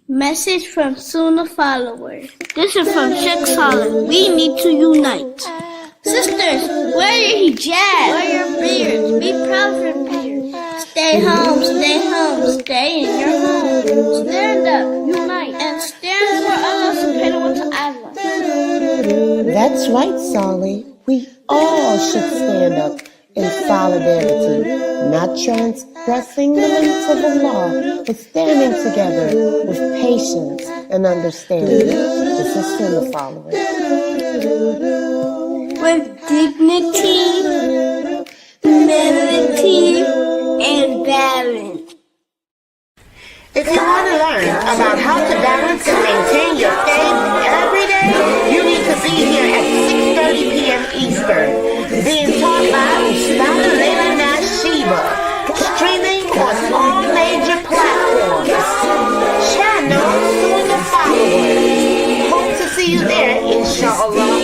Message from Sunnah followers. This is from Sheikh Saleh. We need to unite. Sisters, wear your hijab. Wear your beards. Be proud of your beards. Stay home, stay in your home. Stand up, unite, and stand for Allah subhanahu wa ta'ala. That's right, Saleh. We all should stand up in solidarity, not transgressing the limits of Allah, but standing together with patience and understanding. This is Sunnah followers. With dignity, humility, and balance. If you want to learn about how to balance and maintain your faith every day, you need to be here at 6:30 p.m. Eastern, being taught by Ustad Layla Nashiba, streaming on all major platforms. Channel Sunnah followers. Hope to see you there, inshallah.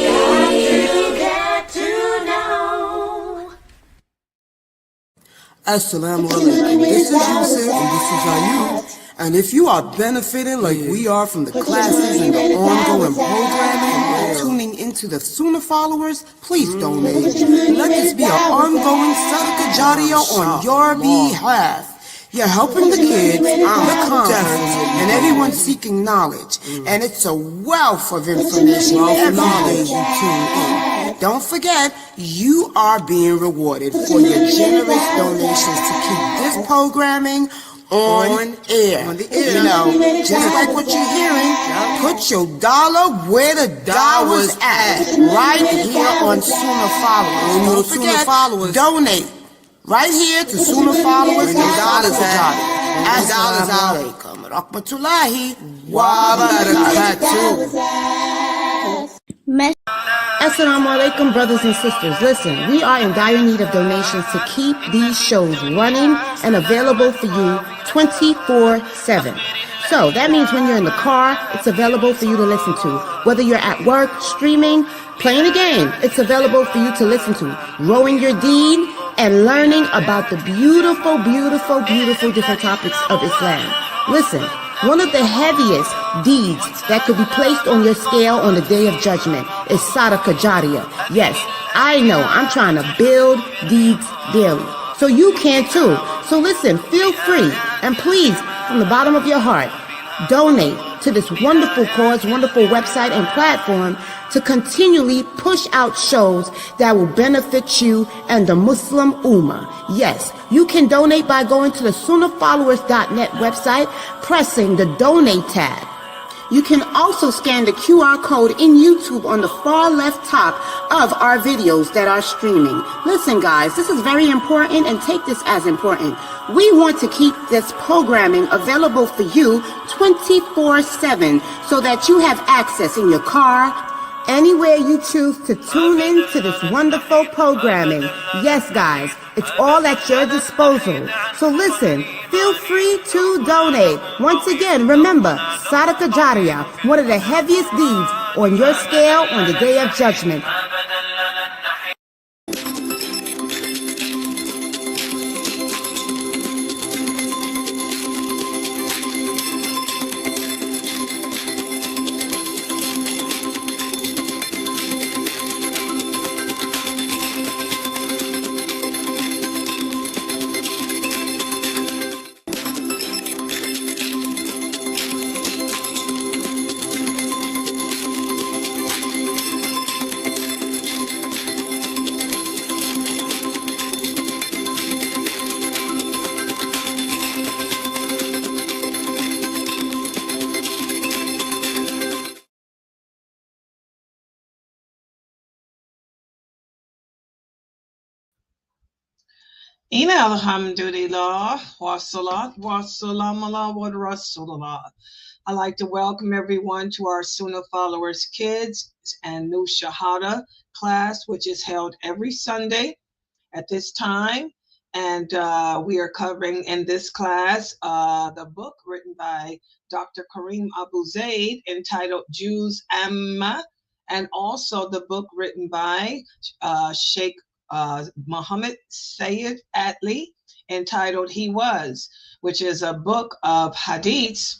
Assalamu alaikum. This is Yusuf and this is Ayub. And if you are benefiting like we are from the classes and the ongoing programming and tuning into the Sunnah followers, please donate. Let this be an ongoing Sadaqah Jariyah on your behalf. You're helping the kids, the conference, and everyone seeking knowledge. And it's a wealth of information every day you tune in. Don't forget, you are being rewarded for your generous donations to keep this programming on air. You know, just like what you're hearing, put your dollar where the dollar's at. Right here on Sunnah Followers. Don't forget, donate. Right here to Sunnah Followers and Dollars Assalamu alaikum rahmatullahi wa barakatuh. Assalamu alaikum, brothers and sisters. Listen, we are in dire need of donations to keep these shows running and available for you 24/7. So that means when you're in the car, it's available for you to listen to. Whether you're at work, streaming, playing a game, it's available for you to listen to. Rowing your deed and learning about the beautiful, beautiful, beautiful different topics of Islam. Listen, one of the heaviest deeds that could be placed on your scale on the Day of Judgment is Sadaqah Jariyah. Yes, I know, I'm trying to build deeds daily. So you can too. So listen, feel free and please, from the bottom of your heart, donate to this wonderful cause, wonderful website and platform to continually push out shows that will benefit you and the Muslim Ummah. Yes, you can donate by going to the sunnahfollowers.net website, pressing the donate tab. You can also scan the QR code in YouTube on the far left top of our videos that are streaming. Listen guys, this is very important and take this as important. We want to keep this programming available for you 24/7 so that you have access in your car, anywhere you choose to tune in to this wonderful programming. Yes, guys, it's all at your disposal. So listen, feel free to donate. Once again, remember, Sadaqah Jariyah, one of the heaviest deeds on your scale on the Day of Judgment. Ina alhamdulillah, wa salat wa salam ala wa rasulullah. I'd like to welcome everyone to our Sunnah Followers Kids and New Shahada class, which is held every Sunday at this time. And we are covering in this class the book written by Dr. Kareem Abu Zaid entitled Juz Amma, and also the book written by Sheikh Muhammad Sayyid Atli entitled He Was, which is a book of hadiths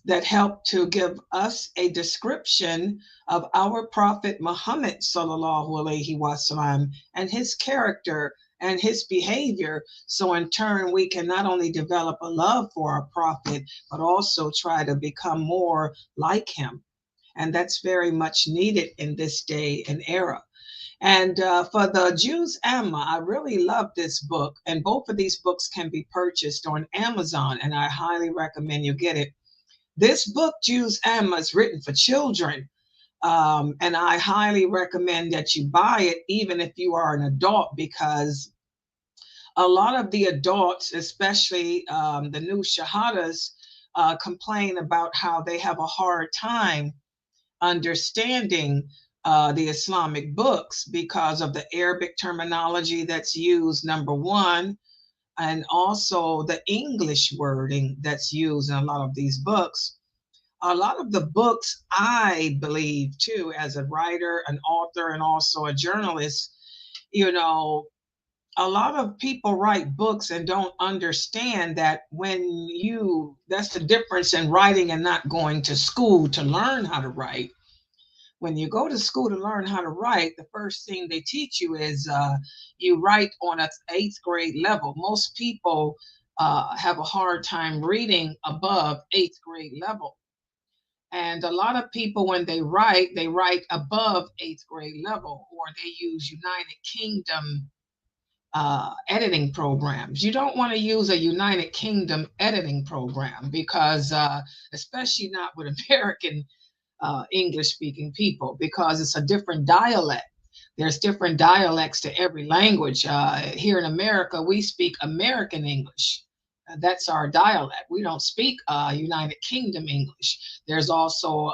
that help to give us a description of our Prophet Muhammad sallallahu alaihi wasallam and his character and his behavior. So in turn, we can not only develop a love for our prophet, but also try to become more like him. And that's very much needed in this day and era. And for the Juz Amma, I really love this book. And both of these books can be purchased on Amazon, and I highly recommend you get it. This book, Juz Amma, is written for children. And I highly recommend that you buy it, even if you are an adult, because a lot of the adults, especially the new Shahdahs, complain about how they have a hard time understanding the Islamic books because of the Arabic terminology that's used, number one, and also the English wording that's used in a lot of these books. A lot of the books, I believe, too, as a writer, an author, and also a journalist, you know, a lot of people write books and don't understand that that's the difference in writing and not going to school to learn how to write. When you go to school to learn how to write, the first thing they teach you is you write on an 8th grade level. Most people have a hard time reading above 8th grade level. And a lot of people, when they write above 8th grade level, or they use United Kingdom editing programs. You don't want to use a United Kingdom editing program because, especially not with American English speaking people, because it's a different dialect. There's different dialects to every language. Here in America, we speak American English. That's our dialect. We don't speak United Kingdom English. There's also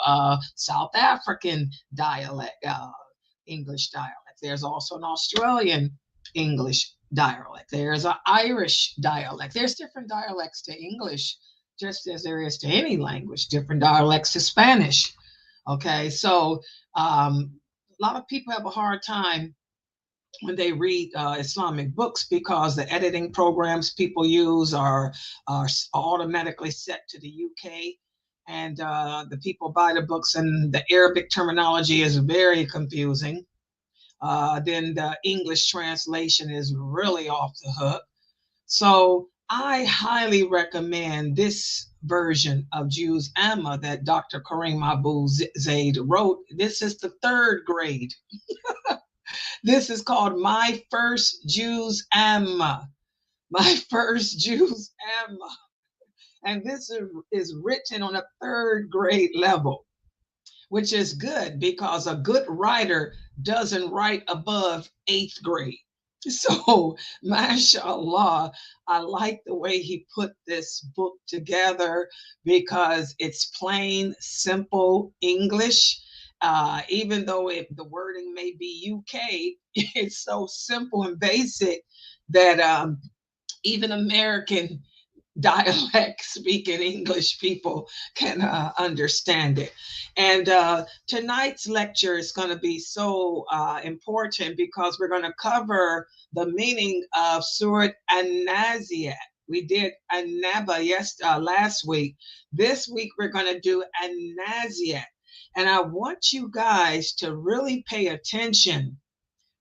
South African dialect, English dialect. There's also an Australian English dialect. There's an Irish dialect. There's different dialects to English, just as there is to any language, different dialects to Spanish. Okay, so a lot of people have a hard time when they read Islamic books because the editing programs people use are automatically set to the UK, and the people buy the books and the Arabic terminology is very confusing. Then the English translation is really off the hook. So I highly recommend this version of Juz Amma that Dr. Kareem Abu Zaid wrote. This is the 3rd grade. This is called My First Juz Amma. My First Juz Amma. And this is written on a 3rd grade level, which is good because a good writer doesn't write above 8th grade. So, mashallah, I like the way he put this book together because it's plain, simple English. Even though the wording may be UK, it's so simple and basic that even American dialect speaking English people can understand it. And tonight's lecture is going to be so important because we're going to cover the meaning of Surah An-Naziat. We did An-Naba last week. This week we're going to do An-Naziat. And I want you guys to really pay attention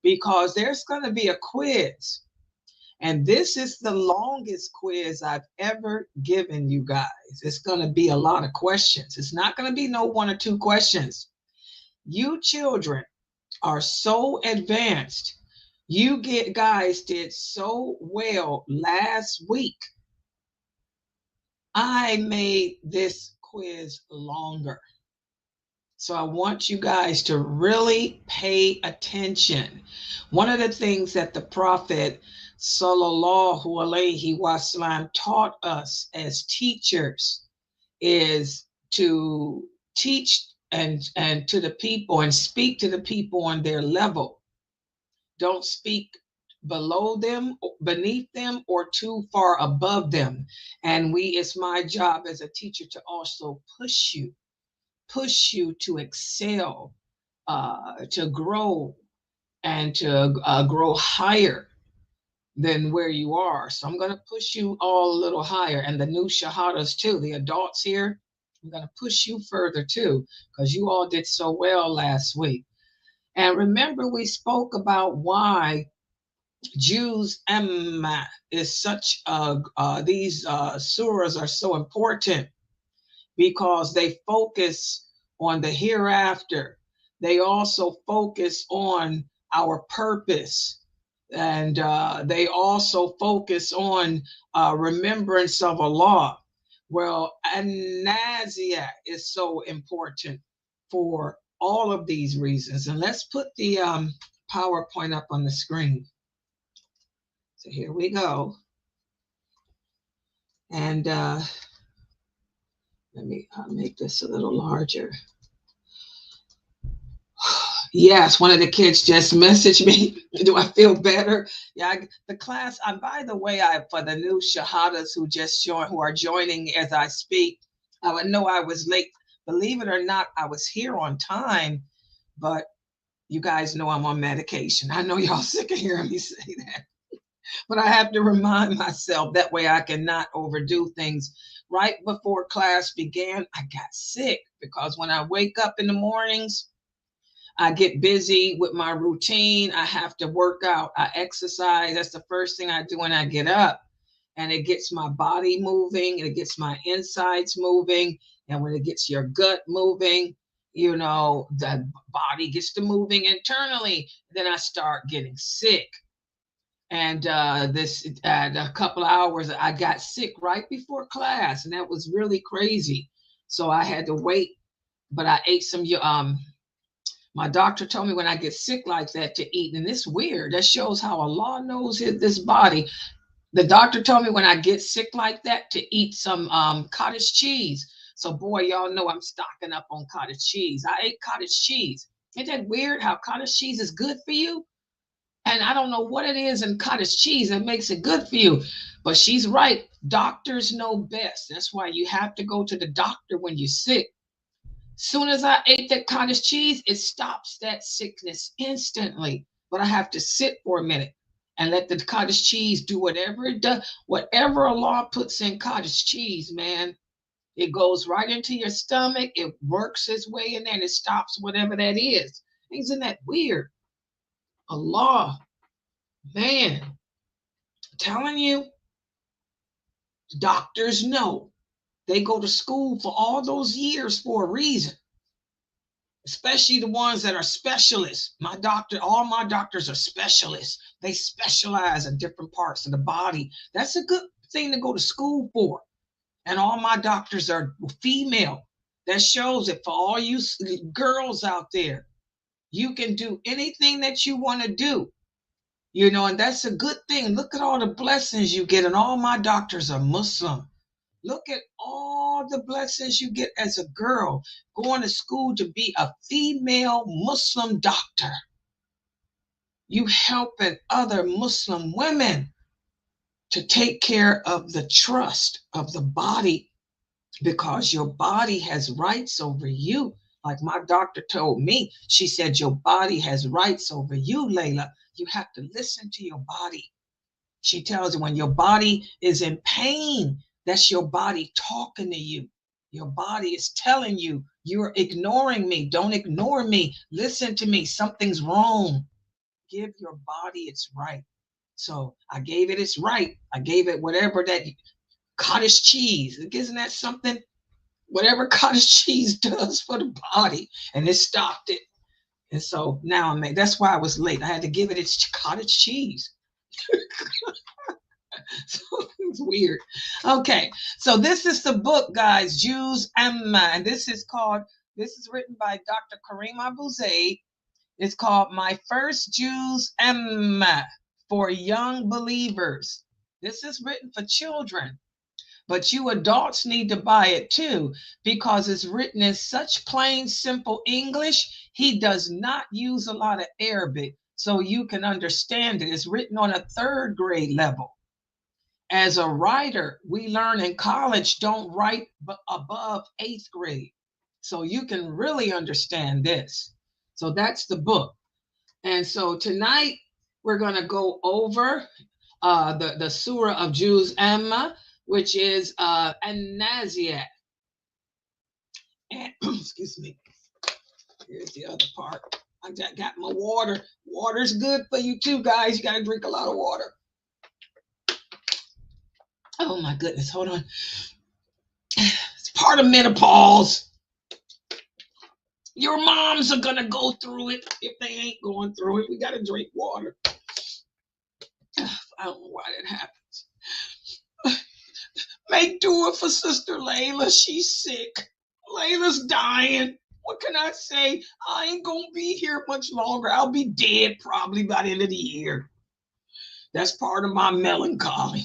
because there's going to be a quiz. And this is the longest quiz I've ever given you guys. It's going to be a lot of questions. It's not going to be no 1 or 2 questions. You children are so advanced. You guys did so well last week. I made this quiz longer. So I want you guys to really pay attention. One of the things that the Prophet sallallahu alaihi wasallam taught us as teachers is to teach and to the people and speak to the people on their level. Don't speak below them, beneath them, or too far above them. And it's my job as a teacher to also push you to excel, to grow, and to grow higher than where you are. So I'm going to push you all a little higher, and the new Shahdahs too, the adults here, I'm going to push you further too, because you all did so well last week. And remember, we spoke about why Juz Amma is such these surahs are so important, because they focus on the hereafter. They also focus on our purpose, and they also focus on remembrance of Allah. Well, An-Naziat is so important for all of these reasons. And let's put the PowerPoint up on the screen. So here we go. And let me make this a little larger. Yes, one of the kids just messaged me. Do I feel better? Yeah, the class. By the way, for the new Shahdahs who just joined, who are joining as I speak, I know I was late. Believe it or not, I was here on time, but you guys know I'm on medication. I know y'all sick of hearing me say that, but I have to remind myself, that way I cannot overdo things. Right before class began, I got sick, because when I wake up in the mornings, I get busy with my routine. I have to work out. I exercise. That's the first thing I do when I get up. And it gets my body moving. It gets my insides moving. And when it gets your gut moving, you know, the body gets to moving internally. Then I start getting sick. And a couple of hours, I got sick right before class. And that was really crazy. So I had to wait. But I ate some my doctor told me when I get sick like that to eat, and it's weird. That shows how Allah knows this body. The doctor told me when I get sick like that to eat some cottage cheese. So boy, y'all know I'm stocking up on cottage cheese. I ate cottage cheese. Isn't that weird how cottage cheese is good for you? And I don't know what it is in cottage cheese that makes it good for you. But she's right. Doctors know best. That's why you have to go to the doctor when you're sick. Soon as I ate that cottage cheese, it stops that sickness instantly. But I have to sit for a minute and let the cottage cheese do whatever it does. Whatever Allah puts in cottage cheese, man, it goes right into your stomach. It works its way in there and it stops whatever that is. Isn't that weird? Allah, man, I'm telling you, doctors know. They go to school for all those years for a reason, especially the ones that are specialists. All my doctors are specialists. They specialize in different parts of the body. That's a good thing to go to school for. And all my doctors are female. That shows it for all you girls out there. You can do anything that you want to do, you know, and that's a good thing. Look at all the blessings you get, and all my doctors are Muslim. Look at all the blessings you get as a girl going to school to be a female Muslim doctor. You helping other Muslim women to take care of the trust of the body, because your body has rights over you. Like my doctor told me, she said, your body has rights over you, Layla. You have to listen to your body. She tells you when your body is in pain, that's your body talking to you. Your body is telling you, you're ignoring me. Don't ignore me. Listen to me. Something's wrong. Give your body its right. So I gave it its right. I gave it whatever that cottage cheese. Isn't that something? Whatever cottage cheese does for the body. And it stopped it. And so now that's why I was late. I had to give it its cottage cheese. So it's weird. Okay, so this is the book, guys, Juz Amma, and this is written by Dr. Kareem Abu Zaid. It's called My First Juz Amma for Young Believers. This is written for children, but you adults need to buy it too, because it's written in such plain, simple English. He does not use a lot of Arabic, so you can understand it. It's written on a 3rd grade level. As a writer, we learn in college, don't write above 8th grade. So you can really understand this. So that's the book. And so tonight we're going to go over the Surah of Juz Amma, which is An-Naziat. Excuse me. Here's the other part. I got my water. Water's good for you too, guys. You got to drink a lot of water. Oh my goodness, hold on. It's part of menopause. Your moms are going to go through it. If they ain't going through it, we got to drink water. I don't know why that happens. Make do it for Sister Layla. She's sick. Layla's dying. What can I say? I ain't going to be here much longer. I'll be dead probably by the end of the year. That's part of my melancholy.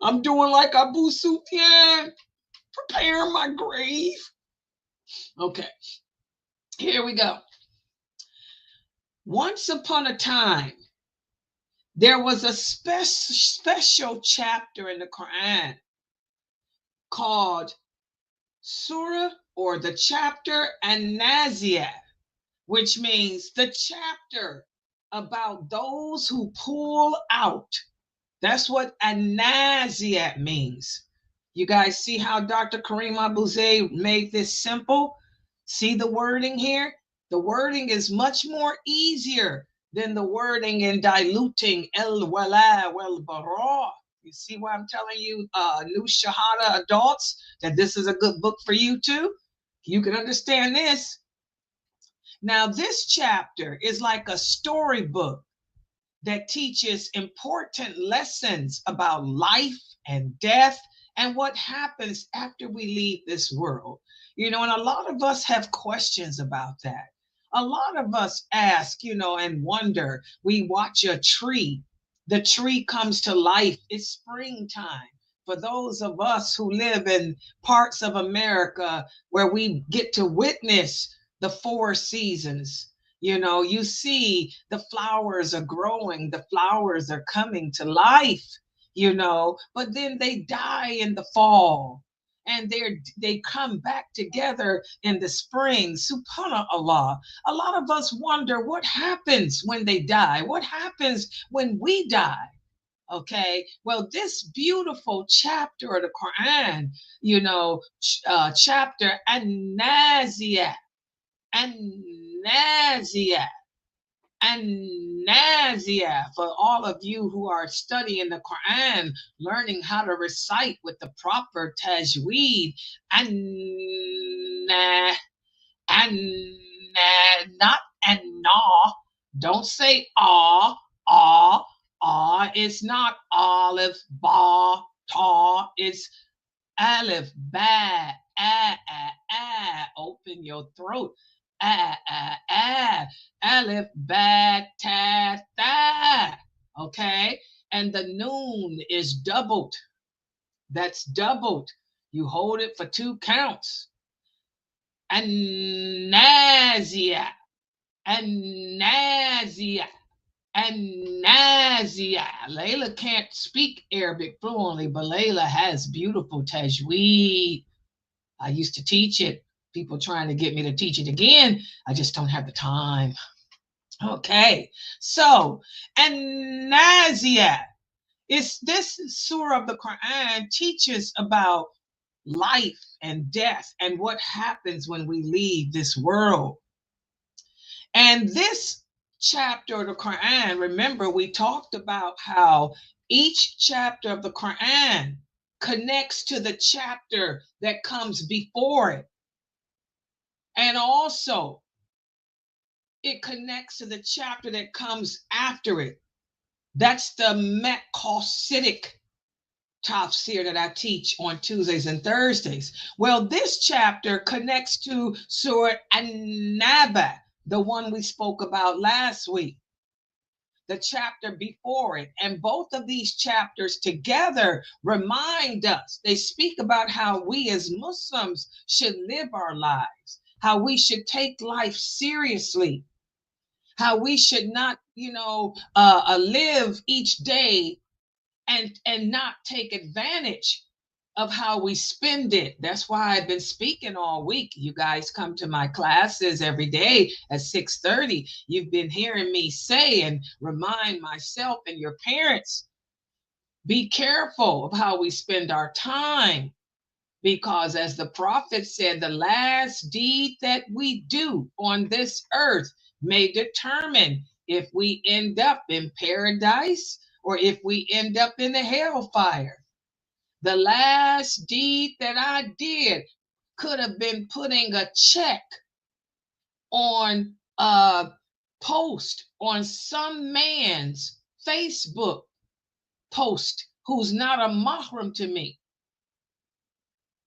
I'm doing like Abu Sufyan, preparing my grave. Okay, here we go. Once upon a time, there was a special chapter in the Quran called Surah, or the chapter An-Naziat, which means the chapter about those who pull out. That's what An-Naziat means. You guys see how Dr. Kareem Abu-Zayd made this simple? See the wording here? The wording is much more easier than the wording in diluting el-wala wal-bara. You see why I'm telling you, new Shahada adults, that this is a good book for you too? You can understand this. Now, this chapter is like a storybook that teaches important lessons about life and death and what happens after we leave this world. You know, and a lot of us have questions about that. A lot of us ask, you know, and wonder. We watch a tree. The tree comes to life. It's springtime. For those of us who live in parts of America where we get to witness the 4 seasons, you know, you see the flowers are growing, the flowers are coming to life, you know, but then they die in the fall and they come back together in the spring. Subhanallah. A lot of us wonder what happens when they die. What happens when we die? Okay, well, this beautiful chapter of the Quran, you know, chapter An-Naziat, An-Naziat, An-Naziat, for all of you who are studying the Quran, learning how to recite with the proper tajweed, not an-na. Don't say ah. It's not alif, ba, ta. It's alif, ba, open your throat. Alif, ba, ta, tha. Okay? And the noon is doubled. That's doubled. You hold it for 2 counts. An-Naziat. An-Naziat. An-Naziat. Layla can't speak Arabic fluently, but Layla has beautiful tajweed. I used to teach it. People trying to get me to teach it again. I just don't have the time. Okay, so An-Naziat. This surah of the Quran teaches about life and death and what happens when we leave this world. And this chapter of the Quran, remember, we talked about how each chapter of the Quran connects to the chapter that comes before it. And also, it connects to the chapter that comes after it. That's the Maqasidic tafsir that I teach on Tuesdays and Thursdays. Well, this chapter connects to Surah An-Naba, the one we spoke about last week, the chapter before it. And both of these chapters together remind us, they speak about how we as Muslims should live our lives, how we should take life seriously, how we should not, live each day and not take advantage of how we spend it. That's why I've been speaking all week. You guys come to my classes every day at 6:30. You've been hearing me say and remind myself and your parents, be careful of how we spend our time. Because as the prophet said, the last deed that we do on this earth may determine if we end up in paradise or if we end up in the hellfire. The last deed that I did could have been putting a check on a post on some man's Facebook post who's not a mahram to me,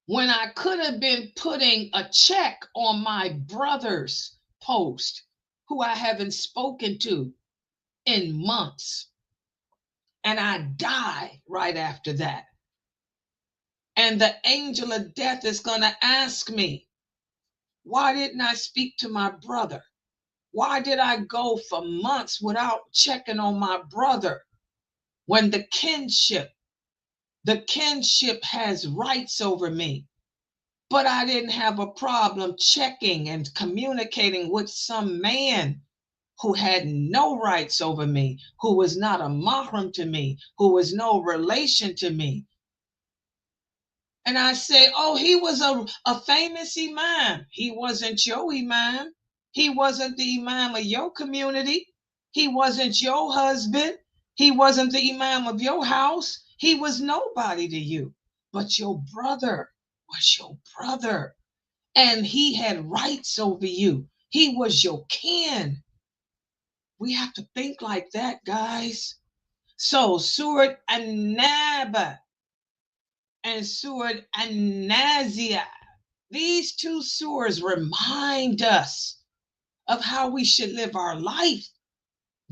when I could have been putting a check on my brother's post who I haven't spoken to in months. And I die right after that. And the angel of death is going to ask me, why didn't I speak to my brother? Why did I go for months without checking on my brother when the kinship has rights over me? But I didn't have a problem checking and communicating with some man who had no rights over me, who was not a mahram to me, who was no relation to me. And I say, oh, he was a famous imam. He wasn't your imam. He wasn't the imam of your community. He wasn't your husband. He wasn't the imam of your house. He was nobody to you. But your brother was your brother. And he had rights over you. He was your kin. We have to think like that, guys. So Surah An-Naziat and Surah An-Naziat, these two surahs remind us of how we should live our life,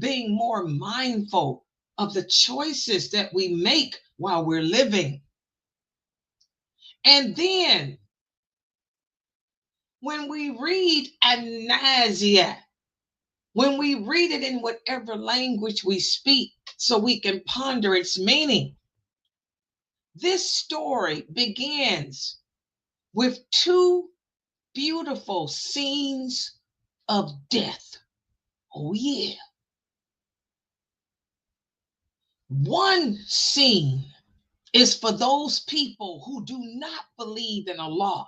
being more mindful of the choices that we make while we're living. And then when we read An-Naziat, when we read it in whatever language we speak, so we can ponder its meaning, this story begins with two beautiful scenes of death. Oh, yeah. One scene is for those people who do not believe in Allah,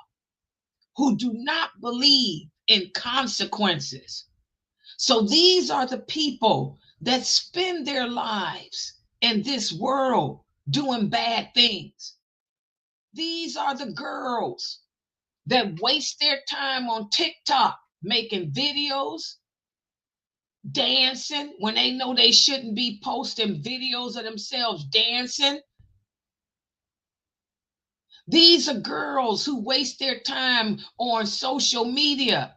who do not believe in consequences. So these are the people that spend their lives in this world doing bad things. These are the girls that waste their time on TikTok making videos, dancing when they know they shouldn't be posting videos of themselves dancing. These are girls who waste their time on social media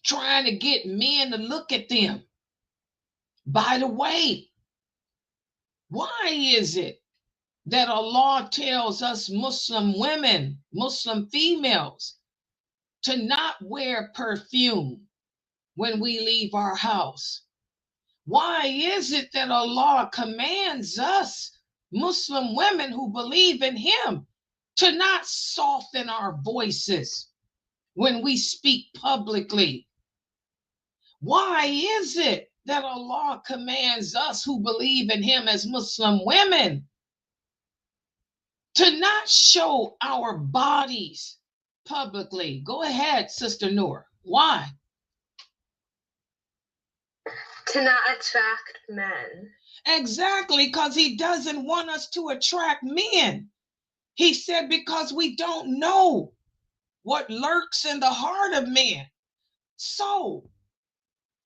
trying to get men to look at them. By the way, why is it that Allah tells us Muslim women, Muslim females, to not wear perfume when we leave our house? Why is it that Allah commands us, Muslim women who believe in Him, to not soften our voices when we speak publicly? Why is it that Allah commands us who believe in Him as Muslim women to not show our bodies publicly? Go ahead, Sister Noor. Why? To not attract men. Exactly, because He doesn't want us to attract men. He said because we don't know what lurks in the heart of men. So,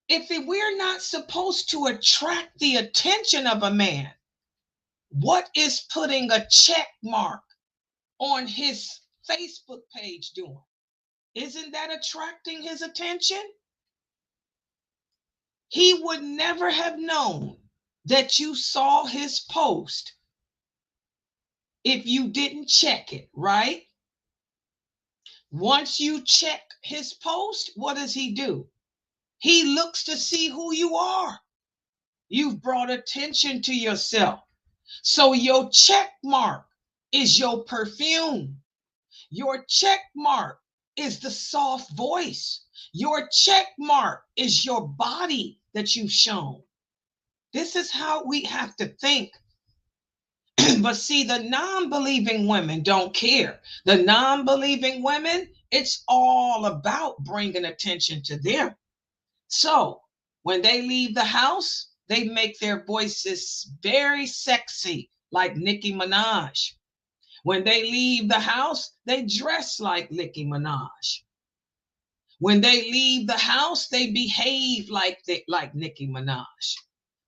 if we're not supposed to attract the attention of a man, what is putting a check mark on his Facebook page doing? Isn't that attracting his attention? He would never have known that you saw his post if you didn't check it, right? Once you check his post, what does he do? He looks to see who you are. You've brought attention to yourself. So your check mark is your perfume. Your check mark is the soft voice. Your check mark is your body that you've shown. This is how we have to think. But see, the non-believing women don't care. The non-believing women, it's all about bringing attention to them. So when they leave the house, they make their voices very sexy, like Nicki Minaj. When they leave the house, they dress like Nicki Minaj. When they leave the house, they behave like Nicki Minaj.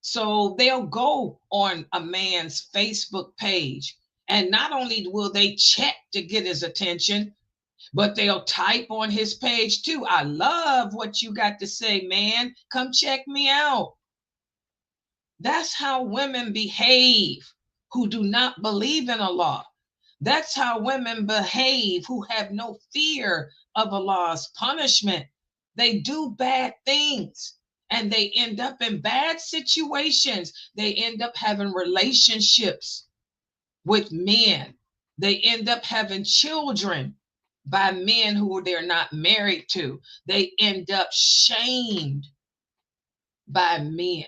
So they'll go on a man's Facebook page, and not only will they check to get his attention, but they'll type on his page too. I love what you got to say, man. Come check me out. That's how women behave who do not believe in Allah. That's how women behave who have no fear of Allah's punishment. They do bad things and they end up in bad situations. They end up having relationships with men. They end up having children by men who they're not married to. They end up shamed by men.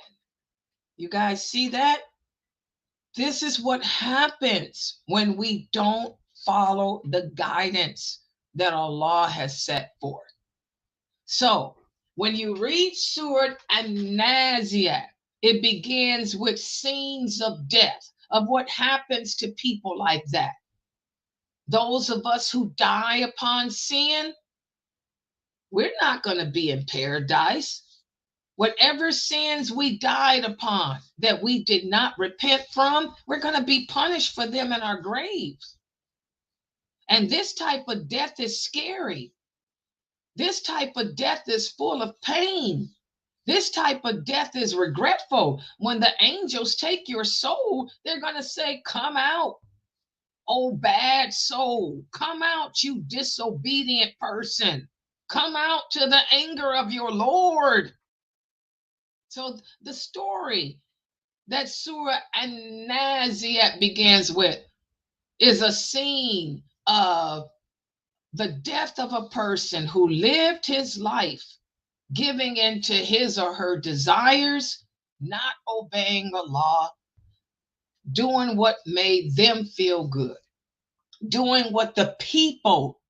You guys see that? This is what happens when we don't follow the guidance that Allah has set forth. So when you read Surah An-Naziat, it begins with scenes of death, of what happens to people like that. Those of us who die upon sin, we're not going to be in paradise. Whatever sins we died upon that we did not repent from, we're going to be punished for them in our graves. And this type of death is scary. This type of death is full of pain. This type of death is regretful. When the angels take your soul, they're going to say, come out, oh bad soul. Come out, you disobedient person. Come out to the anger of your Lord. So the story that Surah An-Naziat begins with is a scene of the death of a person who lived his life giving into his or her desires, not obeying the law, doing what made them feel good, doing what the people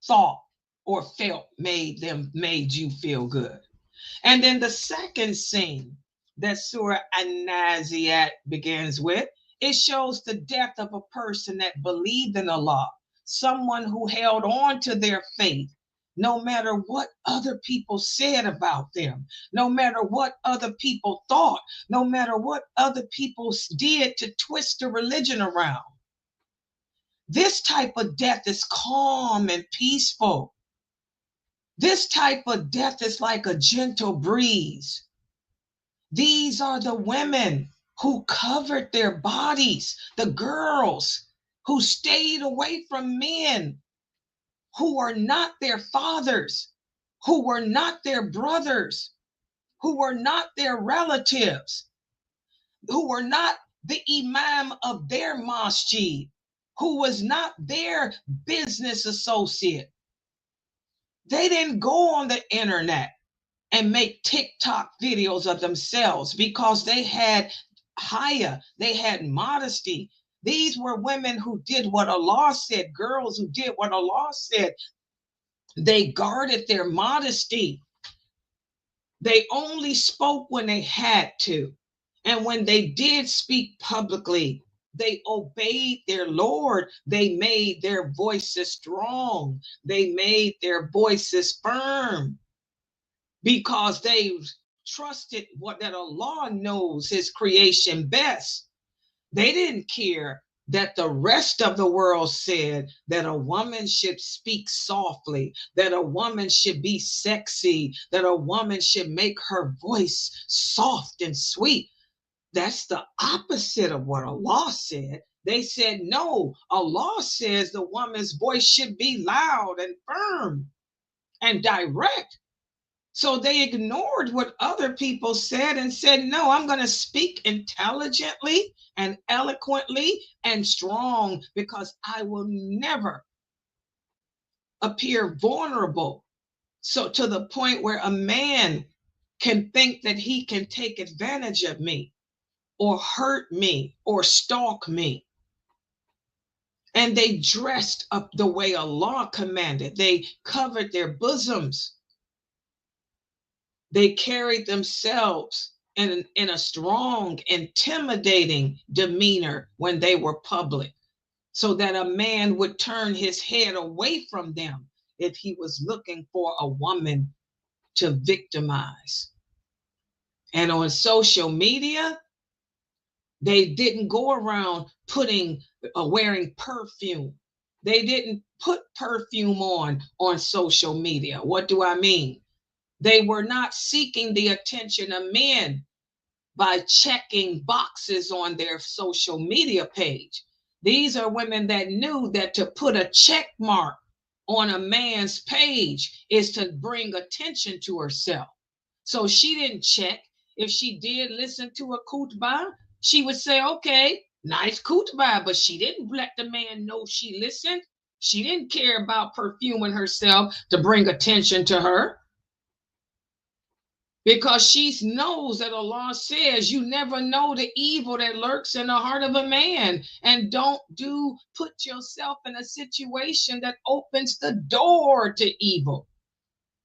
thought or felt made you feel good. And then the second scene that Surah An-Naziat begins with, it shows the death of a person that believed in Allah, someone who held on to their faith, no matter what other people said about them, no matter what other people thought, no matter what other people did to twist the religion around. This type of death is calm and peaceful. This type of death is like a gentle breeze. These are the women who covered their bodies, the girls who stayed away from men, who are not their fathers, who were not their brothers, who were not their relatives, who were not the imam of their masjid, who was not their business associate. They didn't go on the internet and make TikTok videos of themselves because they had haya, they had modesty. These were women who did what Allah said, girls who did what Allah said. They guarded their modesty. They only spoke when they had to. And when they did speak publicly, they obeyed their Lord. They made their voices strong. They made their voices firm because they trusted that Allah knows his creation best. They didn't care that the rest of the world said that a woman should speak softly, that a woman should be sexy, that a woman should make her voice soft and sweet. That's the opposite of what Allah said. They said, no, Allah says the woman's voice should be loud and firm and direct. So they ignored what other people said and said, no, I'm going to speak intelligently and eloquently and strong because I will never appear vulnerable. So to the point where a man can think that he can take advantage of me. or hurt me or stalk me. And they dressed up the way Allah commanded. They covered their bosoms. They carried themselves in a strong, intimidating demeanor when they were public, so that a man would turn his head away from them if he was looking for a woman to victimize. And on social media, they didn't go around wearing perfume. They didn't put perfume on social media. What do I mean? They were not seeking the attention of men by checking boxes on their social media page. These are women that knew that to put a check mark on a man's page is to bring attention to herself. So she didn't check. If she did listen to a khutbah, she would say, okay, nice khutbah, but she didn't let the man know she listened. She didn't care about perfuming herself to bring attention to her. Because she knows that Allah says you never know the evil that lurks in the heart of a man. And don't put yourself in a situation that opens the door to evil.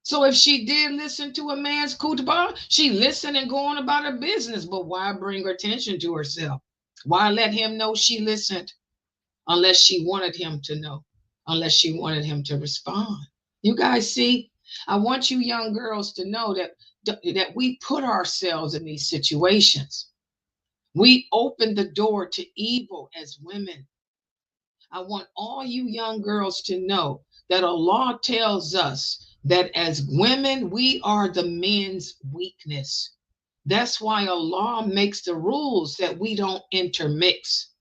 So if she did listen to a man's khutbah, she listened and go on about her business. But why bring attention to herself? Why let him know she listened? Unless she wanted him to know, unless she wanted him to respond. You guys see, I want you young girls to know that we put ourselves in these situations. We open the door to evil as women. I want all you young girls to know that Allah tells us that as women, we are the men's weakness. That's why Allah makes the rules that we don't intermix.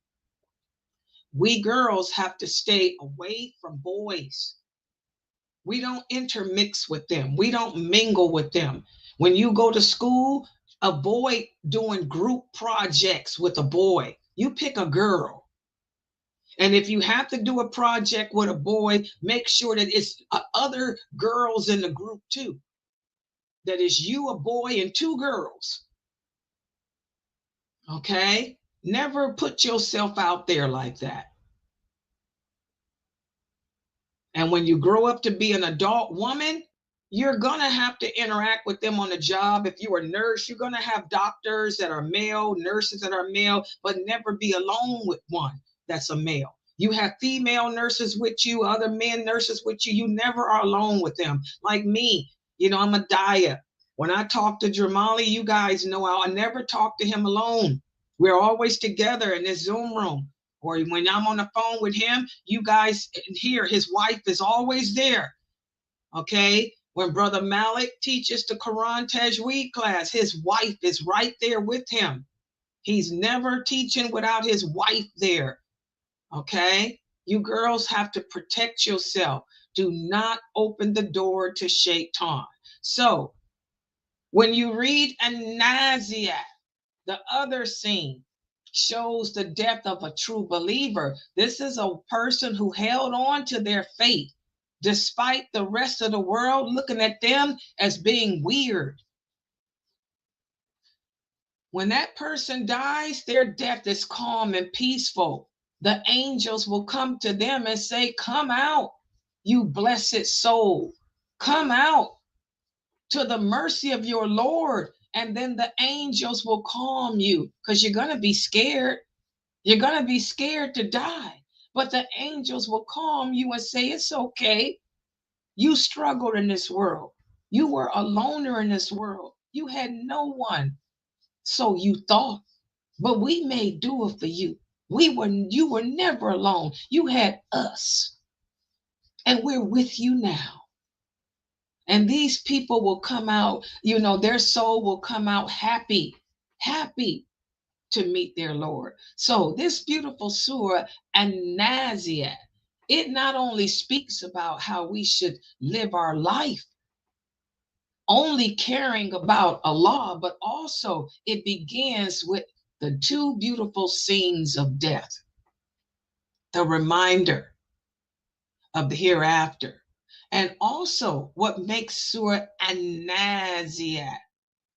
We girls have to stay away from boys. We don't intermix with them. We don't mingle with them. When you go to school, avoid doing group projects with a boy. You pick a girl. And if you have to do a project with a boy, make sure that it's other girls in the group too. That is you, a boy, and two girls. Okay? Never put yourself out there like that. And when you grow up to be an adult woman, you're going to have to interact with them on the job. If you're a nurse, you're going to have doctors that are male, nurses that are male, but never be alone with one that's a male. You have female nurses with you, other men nurses with you. You never are alone with them. Like me, I'm a Daya. When I talk to Jamali, you guys know I never talk to him alone. We're always together in this Zoom room. Or when I'm on the phone with him, you guys hear his wife is always there. Okay? When Brother Malik teaches the Quran Tajweed class, his wife is right there with him. He's never teaching without his wife there. Okay? You girls have to protect yourself. Do not open the door to Shaitan. So, when you read An-Naziat, the other scene shows the death of a true believer. This is a person who held on to their faith despite the rest of the world looking at them as being weird. When that person dies, their death is calm and peaceful. The angels will come to them and say, come out, you blessed soul. Come out to the mercy of your Lord. And then the angels will calm you because you're going to be scared. You're going to be scared to die. But the angels will calm you and say, it's okay. You struggled in this world. You were a loner in this world. You had no one. So you thought, but we made do it for you. You were never alone. You had us. And we're with you now. And these people will come out, their soul will come out happy to meet their Lord. So this beautiful surah, An-Naziat, it not only speaks about how we should live our life, only caring about Allah, but also it begins with the two beautiful scenes of death, the reminder of the hereafter. And also what makes Surah An-Naziat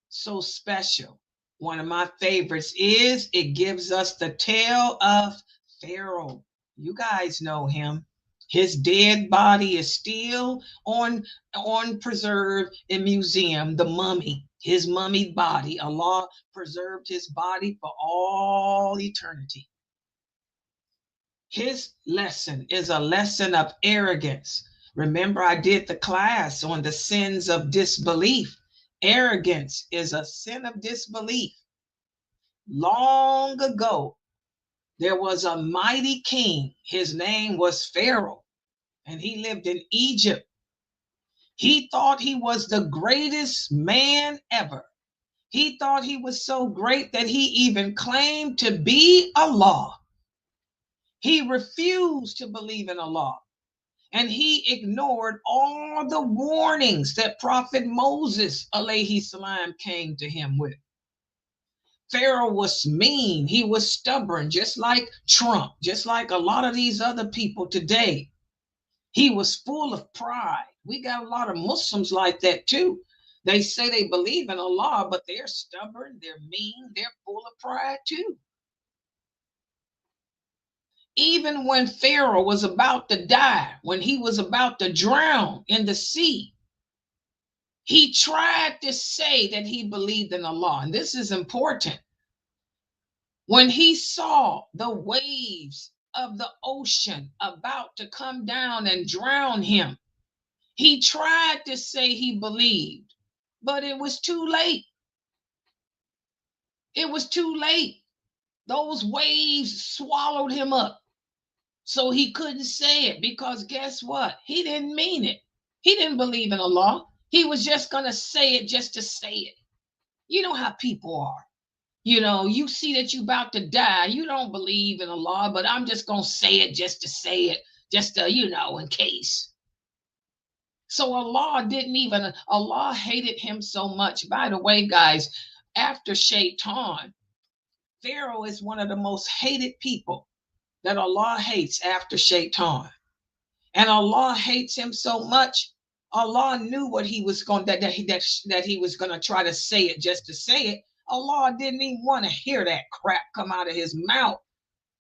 so special. one of my favorites is it gives us the tale of Pharaoh. You guys know him. His dead body is still on preserved in museum, the mummy, his mummied body. Allah preserved his body for all eternity. His lesson is a lesson of arrogance. Remember, I did the class on the sins of disbelief. Arrogance is a sin of disbelief. Long ago, there was a mighty king. His name was Pharaoh, and he lived in Egypt. He thought he was the greatest man ever. He thought he was so great that he even claimed to be Allah. He refused to believe in Allah, and he ignored all the warnings that Prophet Moses alayhi salam came to him with. Pharaoh was mean. He was stubborn, just like Trump, just like a lot of these other people today. He was full of pride. We got a lot of Muslims like that too. They say they believe in Allah, but they're stubborn, they're mean, they're full of pride too. Even when Pharaoh was about to die, when he was about to drown in the sea, he tried to say that he believed in Allah. And this is important. When he saw the waves of the ocean about to come down and drown him, he tried to say he believed, but it was too late. It was too late. Those waves swallowed him up. So he couldn't say it because guess what? He didn't mean it. He didn't believe in Allah. He was just going to say it just to say it. You know how people are. You know, you see that you're about to die. You don't believe in Allah, but I'm just going to say it just to say it, just to, in case. So Allah hated him so much. By the way, guys, after Shaitan, Pharaoh is one of the most hated people that Allah hates after Shaitan. And Allah hates him so much. Allah knew what he was going that he was going to try to say it just to say it. Allah didn't even want to hear that crap come out of his mouth.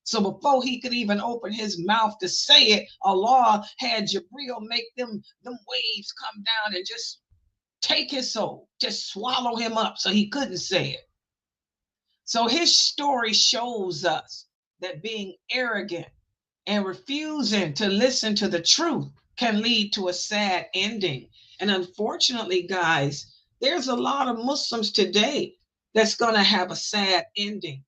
So before he could even open his mouth to say it, Allah had Jibreel make them waves come down and just take his soul, just swallow him up so he couldn't say it. So his story shows us that being arrogant and refusing to listen to the truth can lead to a sad ending. And unfortunately, guys, there's a lot of Muslims today that's going to have a sad ending.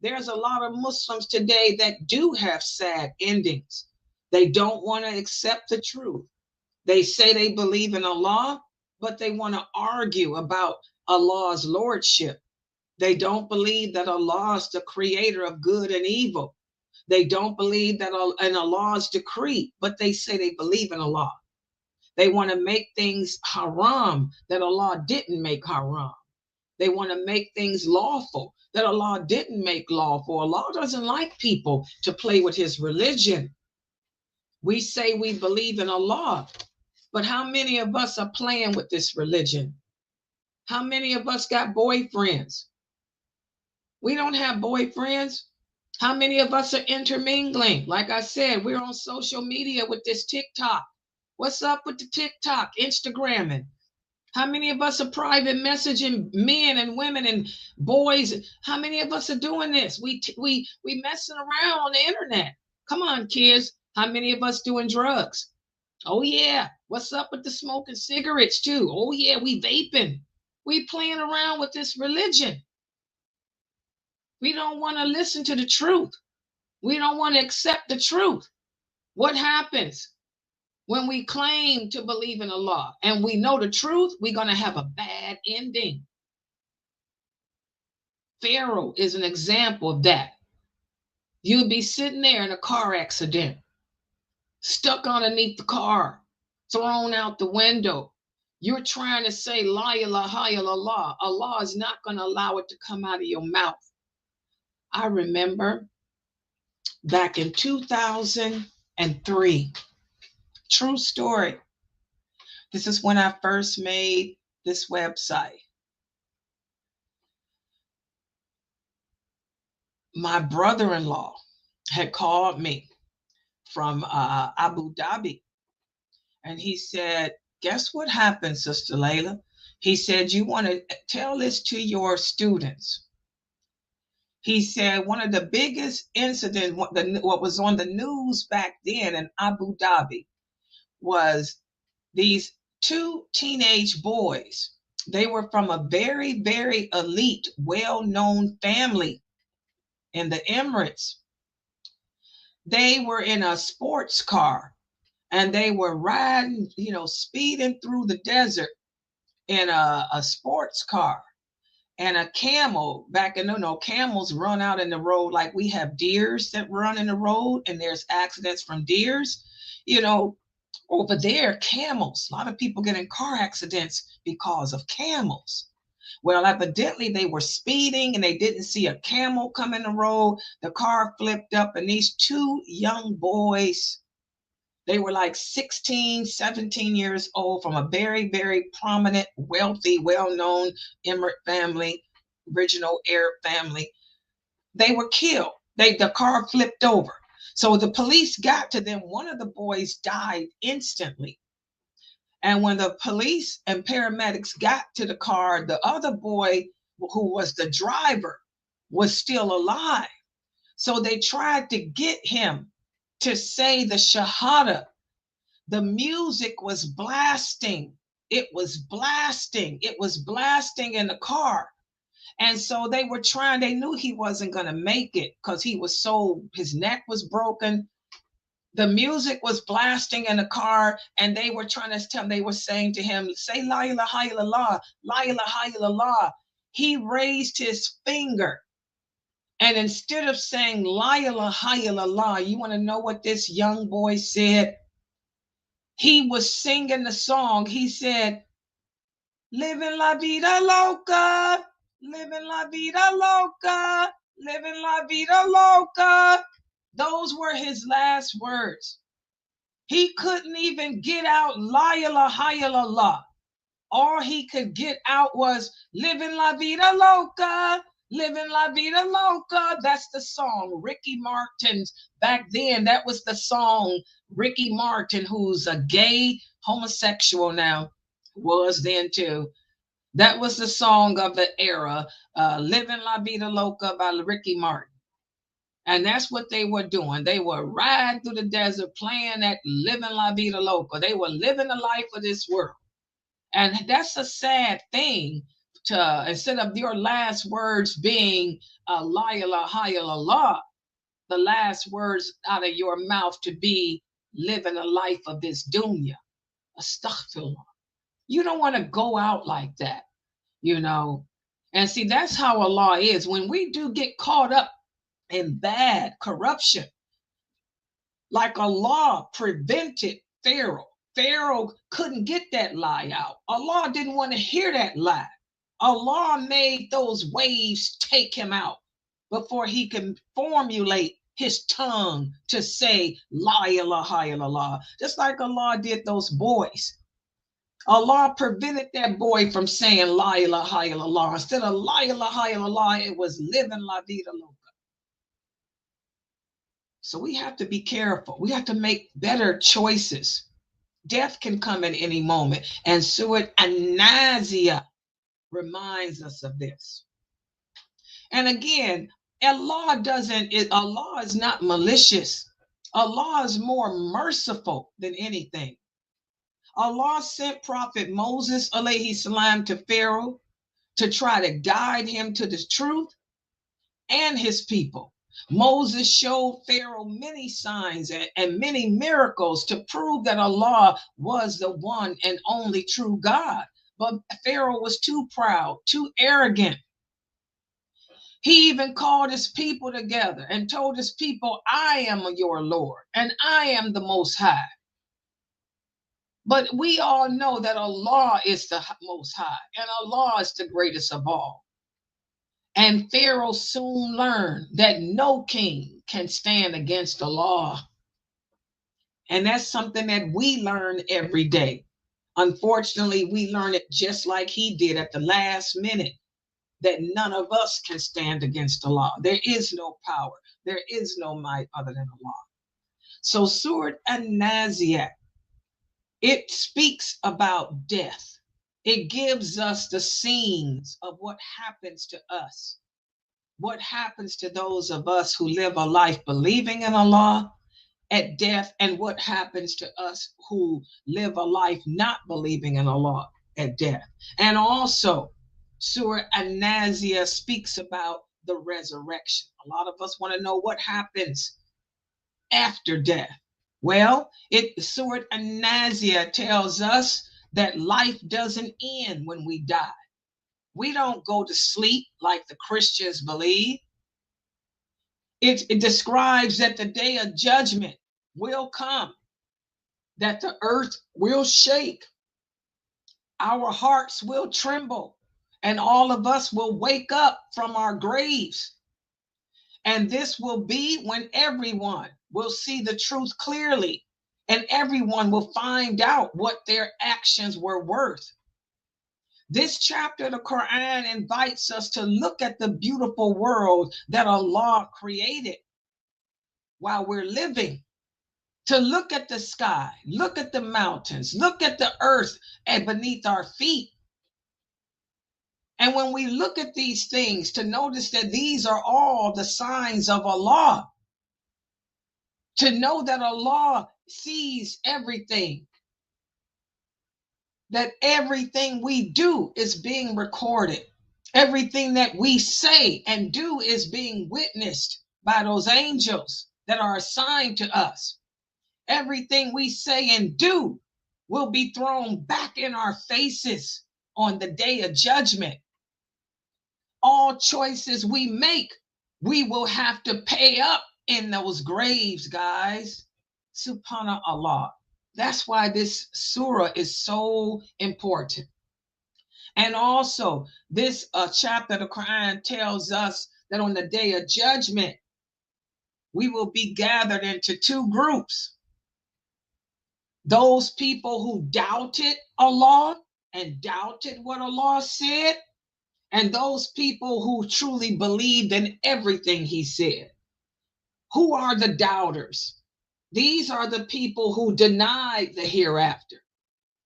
There's a lot of Muslims today that do have sad endings. They don't want to accept the truth. They say they believe in Allah, but they want to argue about Allah's lordship. They don't believe that Allah is the creator of good and evil. They don't believe that in Allah's decree, but they say they believe in Allah. They want to make things haram that Allah didn't make haram. They want to make things lawful that Allah didn't make lawful. Allah doesn't like people to play with his religion. We say we believe in Allah, but how many of us are playing with this religion? How many of us got boyfriends? We don't have boyfriends. How many of us are intermingling? Like I said, we're on social media with this TikTok. What's up with the TikTok, Instagramming? How many of us are private messaging men and women and boys? How many of us are doing this? We messing around on the internet. Come on, kids. How many of us doing drugs? Oh, yeah. What's up with the smoking cigarettes, too? Oh, yeah, we vaping. We playing around with this religion. We don't want to listen to the truth. We don't want to accept the truth. What happens when we claim to believe in Allah and we know the truth? We're going to have a bad ending. Pharaoh is an example of that. You'd be sitting there in a car accident, stuck underneath the car, thrown out the window. You're trying to say, La ilaha illallah. Allah is not going to allow it to come out of your mouth. I remember back in 2003, true story. This is when I first made this website. my brother-in-law had called me from Abu Dhabi, and he said, guess what happened, Sister Layla? He said, you want to tell this to your students. He said one of the biggest incidents, what was on the news back then in Abu Dhabi, was these two teenage boys. They were from a very, very elite, well-known family in the Emirates. They were in a sports car and they were riding, speeding through the desert in a sports car. And a camel, back in, camels run out in the road like we have deers that run in the road, and there's accidents from deers. Over there, camels, a lot of people get in car accidents because of camels. Well, evidently they were speeding and they didn't see a camel come in the road. The car flipped up and these two young boys, they were like 16, 17 years old, from a very, very prominent, wealthy, well-known Emirate family, original Arab family. They were killed. The car flipped over. So the police got to them. One of the boys died instantly. And when the police and paramedics got to the car, the other boy, who was the driver, was still alive. So they tried to get him to say the Shahada. The music was blasting. It was blasting. It was blasting in the car. And so they were trying, they knew he wasn't going to make it because his neck was broken. The music was blasting in the car, and they were trying to tell him, they were saying to him, say La ilaha illallah, La ilaha illallah. He raised his finger. And instead of saying La ilaha illallah, you want to know what this young boy said? He was singing the song. He said, living la vida loca, living la vida loca, living la vida loca. Those were his last words. He couldn't even get out La ilaha illallah. All he could get out was living la vida loca, living la vida loca. That's the song. Ricky Martin's, back then, that was the song. Ricky Martin, who's a gay homosexual now, was then too. That was the song of the era, Living La Vida Loca by Ricky Martin. And that's what they were doing. They were riding through the desert playing that Living La Vida Loca. They were living the life of this world. And that's a sad thing, to instead of your last words being La ilaha illallah, the last words out of your mouth to be living a life of this dunya. Astaghfirullah. You don't want to go out like that, And see, that's how Allah is. When we do get caught up in bad corruption, like Allah prevented Pharaoh. Pharaoh couldn't get that lie out. Allah didn't want to hear that lie. Allah made those waves take him out before he can formulate his tongue to say La ilaha illallah. Just like Allah did those boys. Allah prevented that boy from saying La ilaha illallah. Instead of La ilaha illallah, it was living la vida loca. So we have to be careful. We have to make better choices. Death can come at any moment. And Surah An-Naziat reminds us of this. And again, Allah is not malicious. Allah is more merciful than anything. Allah sent Prophet Moses, alayhi salam, to Pharaoh to try to guide him to the truth and his people. Moses showed Pharaoh many signs and many miracles to prove that Allah was the one and only true God. But Pharaoh was too proud, too arrogant. He even called his people together and told his people, I am your Lord and I am the Most High. But we all know that Allah is the Most High and Allah is the greatest of all. And Pharaoh soon learned that no king can stand against the law. And that's something that we learn every day. Unfortunately, we learn it just like he did at the last minute. that none of us can stand against Allah. There is no power. There is no might other than Allah. So Surah An-Naziat, it speaks about death. It gives us the scenes of what happens to us. What happens to those of us who live a life believing in Allah at death, and what happens to us who live a life not believing in Allah at death. And also, Surah An-Naziat speaks about the resurrection. A lot of us want to know what happens after death. Well, Surah An-Naziat tells us that life doesn't end when we die. We don't go to sleep like the Christians believe. It describes that the day of judgment will come, that the earth will shake, our hearts will tremble, and all of us will wake up from our graves. And this will be when everyone will see the truth clearly, and everyone will find out what their actions were worth. This chapter of the Quran invites us to look at the beautiful world that Allah created while we're living, to look at the sky, look at the mountains, look at the earth and beneath our feet. And when we look at these things, to notice that these are all the signs of Allah, to know that Allah sees everything, that everything we do is being recorded. Everything that we say and do is being witnessed by those angels that are assigned to us. Everything we say and do will be thrown back in our faces on the day of judgment. All choices we make, we will have to pay up in those graves, guys. Subhanallah. That's why this surah is so important. And also, this chapter of the Quran tells us that on the day of judgment, we will be gathered into two groups. Those people who doubted Allah and doubted what Allah said, and those people who truly believed in everything He said. Who are the doubters? These are the people who denied the hereafter.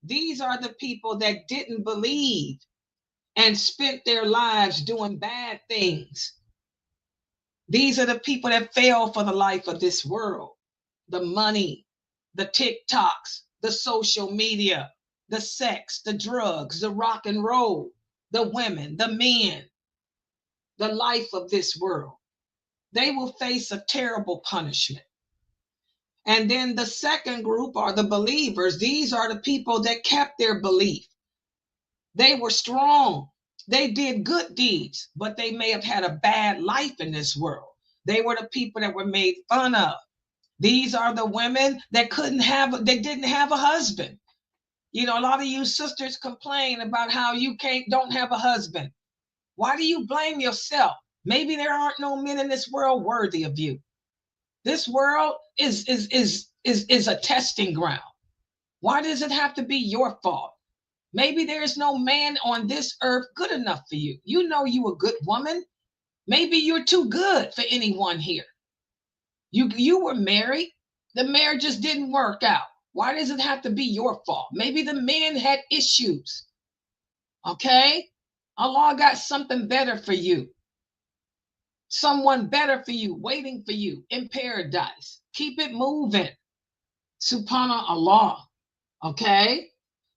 These are the people that didn't believe and spent their lives doing bad things. These are the people that fell for the life of this world. The money, the TikToks, the social media, the sex, the drugs, the rock and roll, the women, the men, the life of this world. They will face a terrible punishment. And then the second group are the believers. These are the people that kept their belief. They were strong. They did good deeds, but they may have had a bad life in this world. They were the people that were made fun of. These are the women that didn't have a husband. You know, a lot of you sisters complain about how you don't have a husband. Why do you blame yourself? Maybe there aren't no men in this world worthy of you. This world is a testing ground. Why does it have to be your fault? Maybe there's no man on this earth good enough for you. You know you a good woman. Maybe you're too good for anyone here. You were married. The marriage just didn't work out. Why does it have to be your fault? Maybe the man had issues. Okay? Allah got something better for you. Someone better for you, waiting for you in paradise. Keep it moving. Subhanallah. Okay?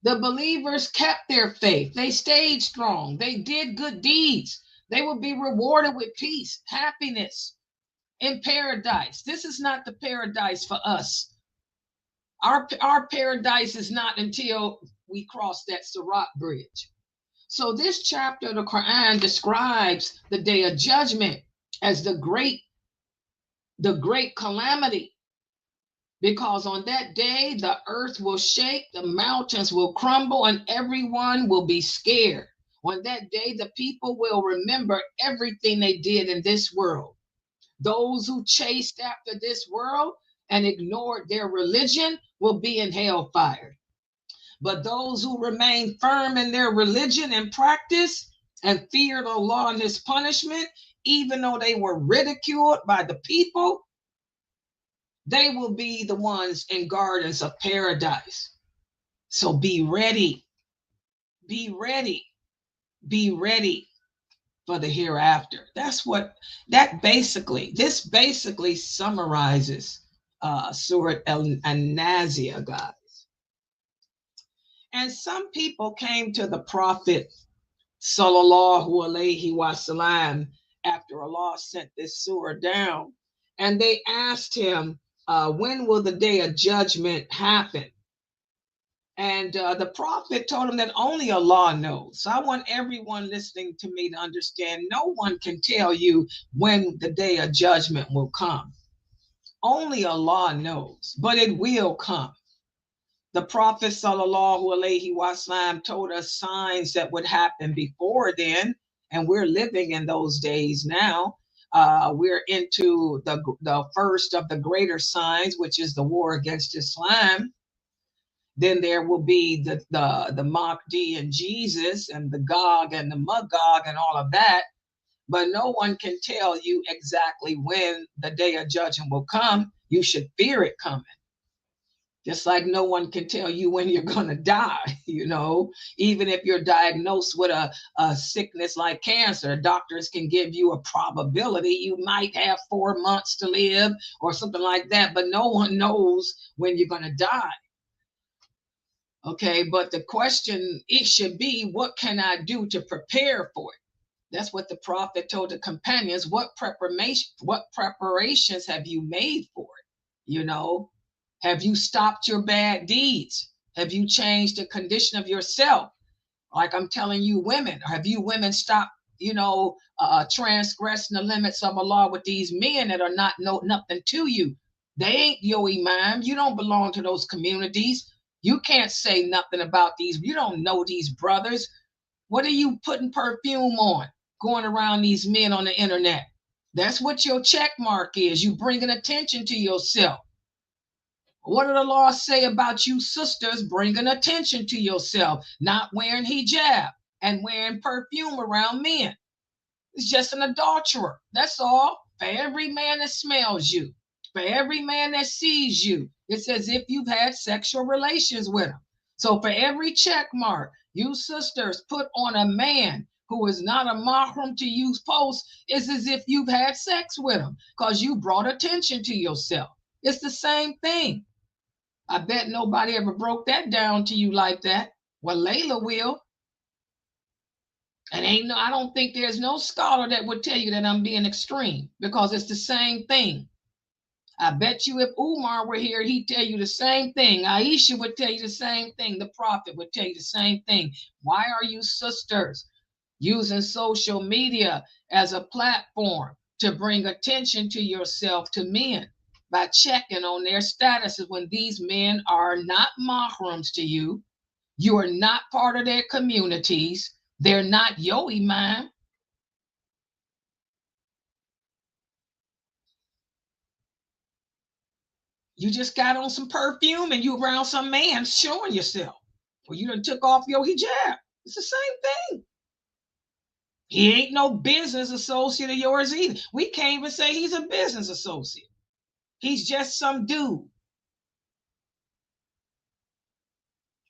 The believers kept their faith. They stayed strong. They did good deeds. They will be rewarded with peace, happiness in paradise. This is not the paradise for us. Our paradise is not until we cross that Sirat bridge. So this chapter of the Quran describes the day of judgment as the great calamity, because on that day the earth will shake, the mountains will crumble, and everyone will be scared. On that day, the people will remember everything they did in this world. Those who chased after this world and ignored their religion will be in hellfire. But those who remain firm in their religion and practice and feared Allah and his punishment, even though they were ridiculed by the people, they will be the ones in gardens of paradise. So be ready. Be ready. Be ready for the hereafter. This basically summarizes Surah An-Naziat, guys. And some people came to the Prophet Sallallahu Alaihi Wasallam after Allah sent this surah down, and they asked him, when will the day of judgment happen? And the Prophet told him that only Allah knows. So I want everyone listening to me to understand, no one can tell you when the day of judgment will come. Only Allah knows, but it will come. The Prophet Sallallahu Alaihi Wasallam told us signs that would happen before then, and we're living in those days now. We're into the first of the greater signs, which is the war against Islam. Then there will be the Mahdi and Jesus and the Gog and the Magog and all of that. But no one can tell you exactly when the day of judgment will come. You should fear it coming. Just like no one can tell you when you're going to die, even if you're diagnosed with a sickness like cancer, doctors can give you a probability. You might have 4 months to live or something like that, but no one knows when you're going to die. Okay, but the question, it should be, what can I do to prepare for it? That's what the Prophet told the companions. What preparations have you made for it? Have you stopped your bad deeds? Have you changed the condition of yourself? Like I'm telling you, women, have you women stopped, transgressing the limits of Allah with these men that are not nothing to you? They ain't your imam. You don't belong to those communities. You can't say nothing about these. You don't know these brothers. What are you putting perfume on, going around these men on the internet? That's what your check mark is. You bringing attention to yourself. What did the law say about you sisters bringing attention to yourself, not wearing hijab and wearing perfume around men? It's just an adulterer. That's all. For every man that smells you, for every man that sees you, it's as if you've had sexual relations with him. So for every check mark you sisters put on a man who is not a mahram to you post, it's as if you've had sex with him because you brought attention to yourself. It's the same thing. I bet nobody ever broke that down to you like that. Well, Layla will. And I don't think there's no scholar that would tell you that I'm being extreme, because it's the same thing. I bet you if Umar were here, he'd tell you the same thing. Aisha would tell you the same thing. The Prophet would tell you the same thing. Why are you sisters using social media as a platform to bring attention to yourself to men by checking on their statuses when these men are not mahrams to you? You are not part of their communities. They're not your imam. You just got on some perfume and you around some man showing yourself. Well, you done took off your hijab. It's the same thing. He ain't no business associate of yours either. We can't even say he's a business associate. He's just some dude.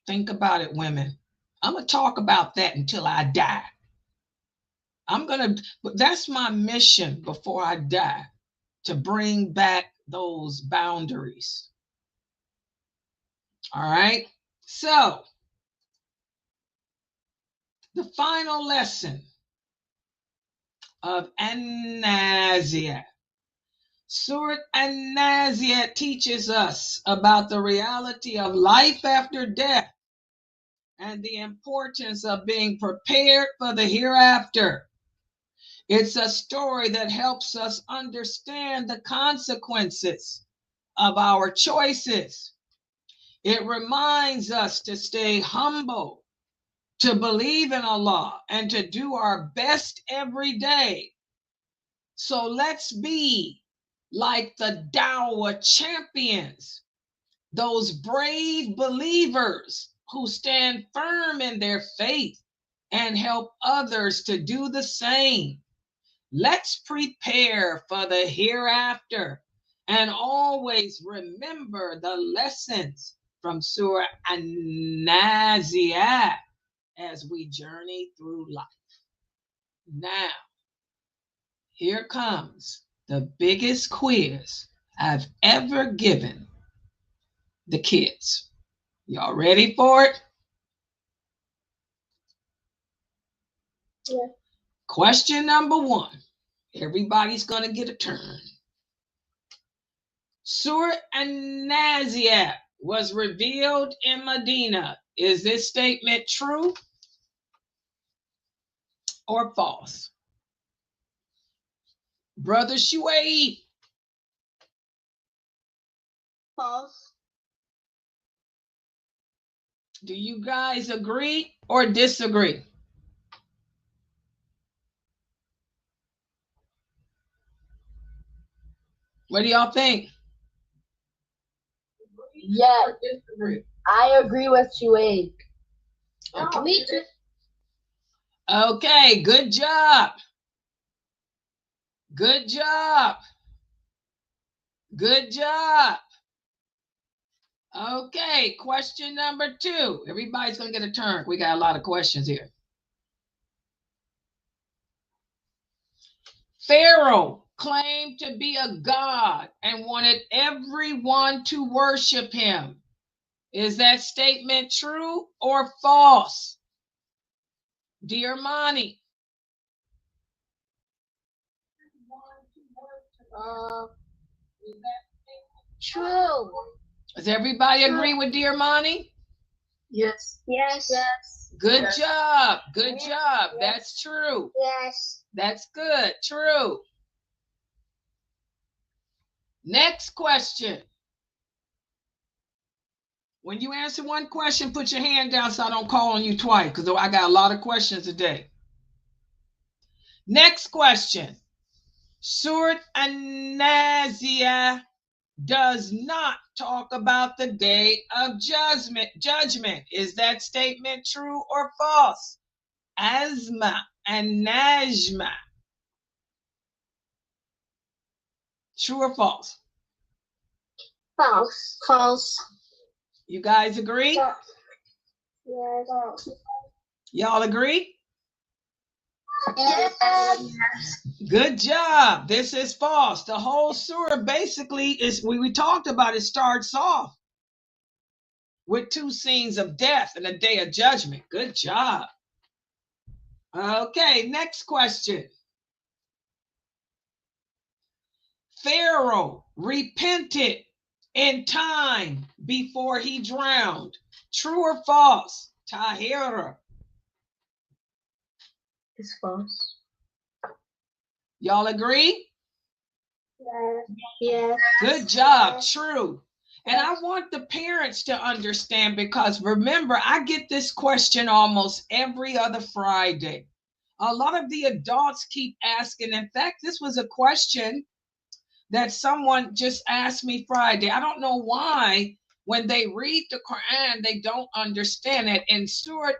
Think about it, women. I'm going to talk about that until I die. That's my mission before I die, to bring back those boundaries. All right. So the final lesson of An-Naziat. Surah An-Naziat teaches us about the reality of life after death and the importance of being prepared for the hereafter. It's a story that helps us understand the consequences of our choices. It reminds us to stay humble, to believe in Allah, and to do our best every day. So let's be like the Dawah champions, those brave believers who stand firm in their faith and help others to do the same. Let's prepare for the hereafter and always remember the lessons from Surah An-Naziat as we journey through life. Now, here comes the biggest quiz I've ever given the kids. Y'all ready for it? Yeah. Question number 1. Everybody's going to get a turn. Surah An-Naziat was revealed in Medina. Is this statement true or false? Brother Shuaib. False. Do you guys agree or disagree? What do y'all think? Yes, I agree with Shuaib. Okay. Me too. Okay, good job. Good job. Good job. Okay, question number 2. Everybody's going to get a turn. We got a lot of questions here. Pharaoh claimed to be a god and wanted everyone to worship him. Is that statement true or false? Dear Mani. True. Does everybody agree with Dear Mani? Yes. Yes. Yes. Good Yes. job. Good job. Yes. That's true. Yes. That's good. True. Next question. When you answer one question, put your hand down so I don't call on you twice, because I got a lot of questions today. Next question. Surah An-Naziat does not talk about the day of judgment. Is that statement true or false? Azma and Najma. True or false? False. False. You guys agree? Yes. Y'all agree? Yes. Good job. This is false. The whole surah basically is, we talked about, it starts off with 2 scenes of death and a day of judgment. Good job. Okay, next question. Pharaoh repented in time before he drowned. True or false? Tahira. It's false. Y'all agree? Yes. Good job. True. And I want the parents to understand, because remember, I get this question almost every other Friday. A lot of the adults keep asking. In fact, this was a question that someone just asked me Friday. I don't know why, when they read the Quran, they don't understand it. In Surah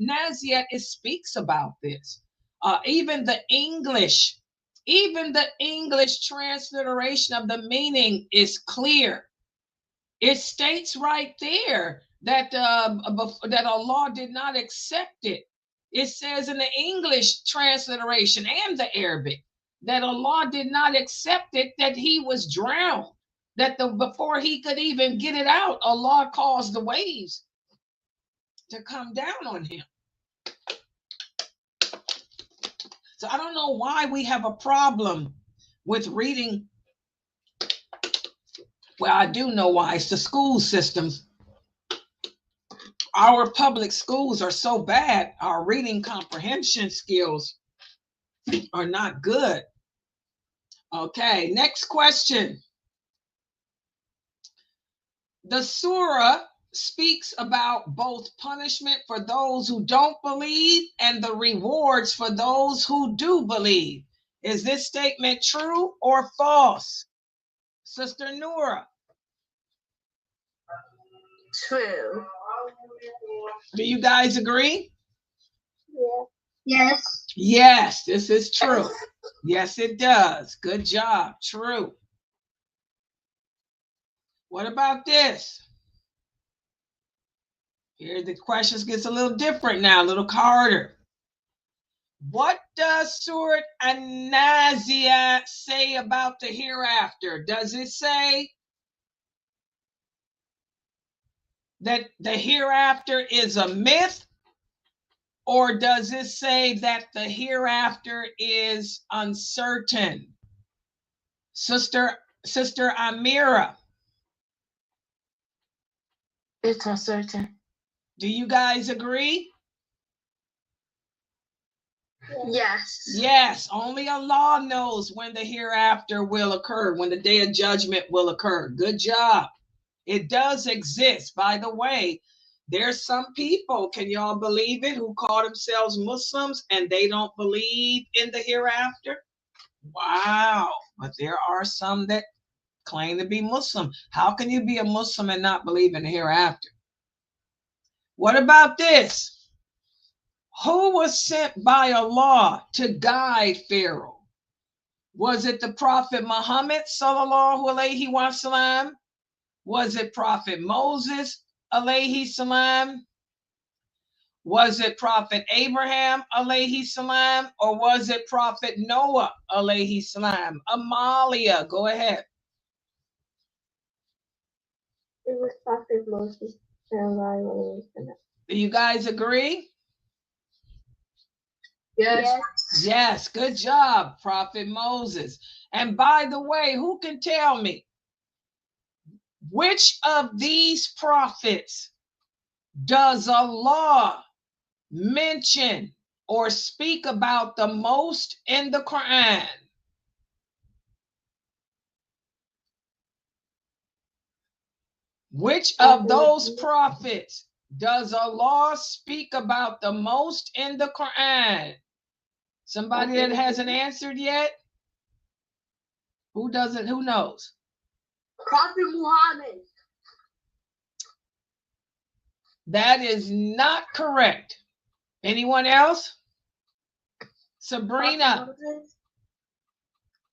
Naziat, it speaks about this. Even the English transliteration of the meaning is clear. It states right there that that Allah did not accept it. It says in the English transliteration and the Arabic that Allah did not accept it, that he was drowned, that before he could even get it out, Allah caused the waves to come down on him. So I don't know why we have a problem with reading. Well, I do know why. It's the school systems. Our public schools are so bad. Our reading comprehension skills are not good. Okay, next question. The surah speaks about both punishment for those who don't believe and the rewards for those who do believe. Is this statement true or false? Sister Noura. True. Do you guys agree? Yes. Yes, this is true. Yes, it does. Good job. True. What about this? Here the questions gets a little different now, a little harder. What does Surah An-Naziat say about the hereafter? Does it say that the hereafter is a myth? Or does it say that the hereafter is uncertain? Sister Amira. It's uncertain. Do you guys agree? Yes. Yes, only Allah knows when the hereafter will occur, when the day of judgment will occur. Good job. It does exist. By the way, there's some people, can y'all believe it, who call themselves Muslims and they don't believe in the hereafter? Wow. But there are some that claim to be Muslim. How can you be a Muslim and not believe in the hereafter? What about this? Who was sent by Allah to guide Pharaoh? Was it the Prophet Muhammad sallallahu alaihi wasallam? Was it Prophet Moses alayhi salam? Was it Prophet Abraham alayhi salam? Or was it Prophet Noah alayhi salam? Amalia, go ahead. It was Prophet Moses. Do you guys agree? Yes. Yes, good job, Prophet Moses. And by the way, who can tell me which of these prophets does Allah mention or speak about the most in the Quran? Which of those prophets does Allah speak about the most in the Quran? Somebody that hasn't answered yet? Who doesn't? Who knows? Prophet Muhammad. That is not correct. Anyone else? Sabrina.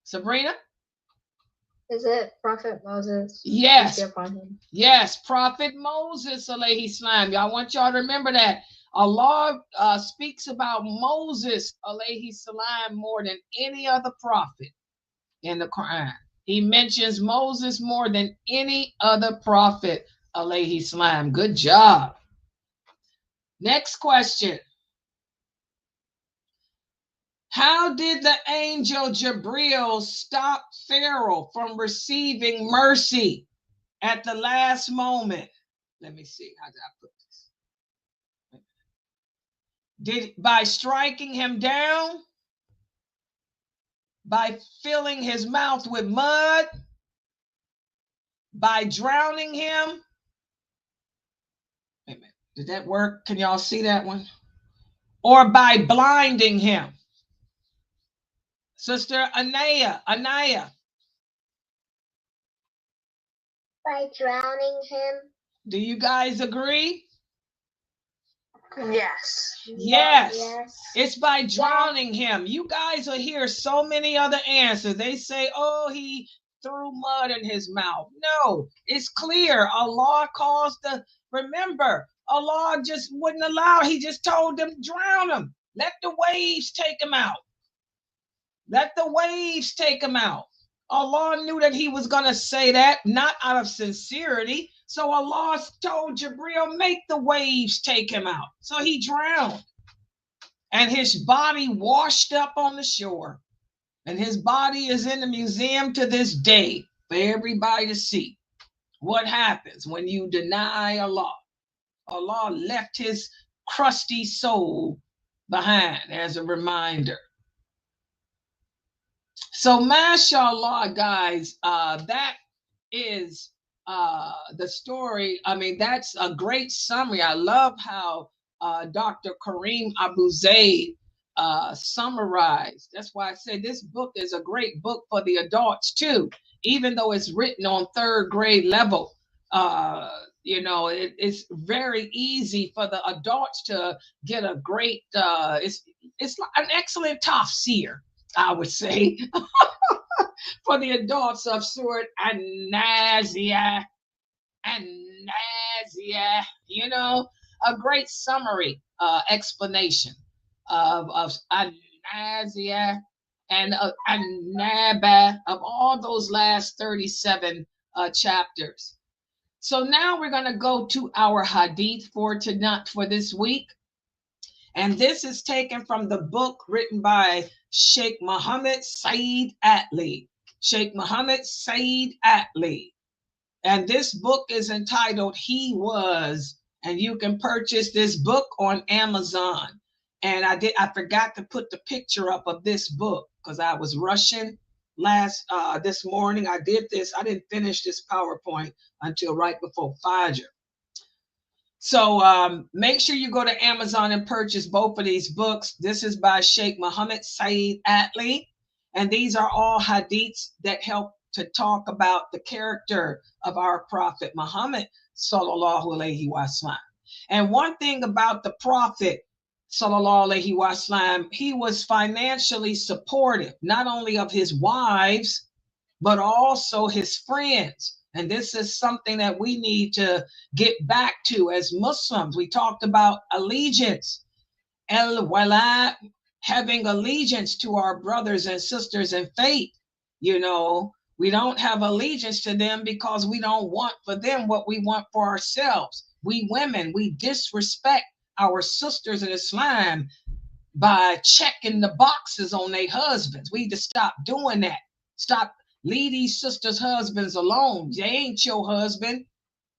Sabrina? Is it Prophet Moses? Yes. Yes, Prophet Moses alayhi salam. Y'all want y'all to remember that. Allah speaks about Moses alayhi salam more than any other prophet in the Quran. He mentions Moses more than any other prophet alayhi salam. Good job. Next question. How did the angel Jibril stop Pharaoh from receiving mercy at the last moment? Let me see. How did I put this? By striking him down? By filling his mouth with mud? By drowning him? Wait a minute. Did that work? Can y'all see that one? Or by blinding him? Sister Anaya. By drowning him. Do you guys agree? Yes. Yes. It's by drowning him. You guys will hear so many other answers. They say, oh, he threw mud in his mouth. No, it's clear. Allah remember, Allah just wouldn't allow. He just told them, drown him. Let the waves take him out. Let the waves take him out. Allah knew that he was going to say that, not out of sincerity. So Allah told Jibril, make the waves take him out. So he drowned. And his body washed up on the shore. And his body is in the museum to this day for everybody to see. What happens when you deny Allah? Allah left his crusty soul behind as a reminder. So mashallah, guys, that is the story. I mean, that's a great summary. I love how Dr. Kareem Abu Zaid summarized. That's why I say this book is a great book for the adults too, even though it's written on third grade level. It's very easy for the adults to get a great, it's like an excellent tafsir, I would say, for the adults of Surah An-Naziat, a great summary explanation of An-Naziat and An-Naba, of all those last 37 chapters. So now we're going to go to our hadith for this week. And this is taken from the book written by Sheikh Muhammad Saeed Atli. Sheikh Muhammad Saeed Atli. And this book is entitled He Was. And you can purchase this book on Amazon. And I forgot to put the picture up of this book because I was rushing this morning. I didn't finish this PowerPoint until right before Fajr. So make sure you go to Amazon and purchase both of these books. This is by Sheikh Muhammad Saeed Atli, and these are all hadiths that help to talk about the character of our Prophet Muhammad sallallahu alaihi wasallam. And one thing about the Prophet sallallahu alaihi wasallam, he was financially supportive, not only of his wives, but also his friends. And this is something that we need to get back to as Muslims. We talked about allegiance, al-wala, having allegiance to our brothers and sisters in faith. We don't have allegiance to them because we don't want for them what we want for ourselves. We women, we disrespect our sisters in Islam by checking the boxes on their husbands. We need to stop doing that. Stop. Leave these sisters' husbands alone. They ain't your husband.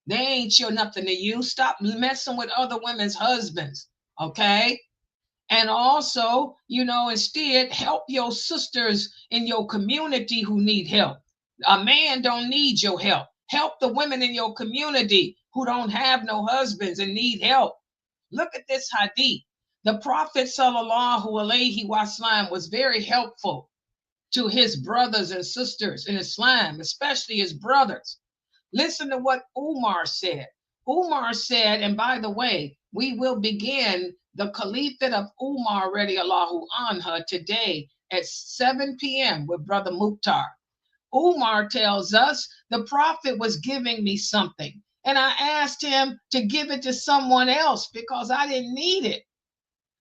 They ain't your nothing to you. Stop messing with other women's husbands, okay? And also, instead, help your sisters in your community who need help. A man don't need your help. Help the women in your community who don't have no husbands and need help. Look at this hadith. The Prophet sallallahu alaihi wasallam was very helpful to his brothers and sisters in Islam, especially his brothers. Listen to what Umar said. Umar said, and by the way, we will begin the Caliphate of Umar radiallahu anha today at 7 p.m. with Brother Mukhtar. Umar tells us, the Prophet was giving me something, and I asked him to give it to someone else because I didn't need it.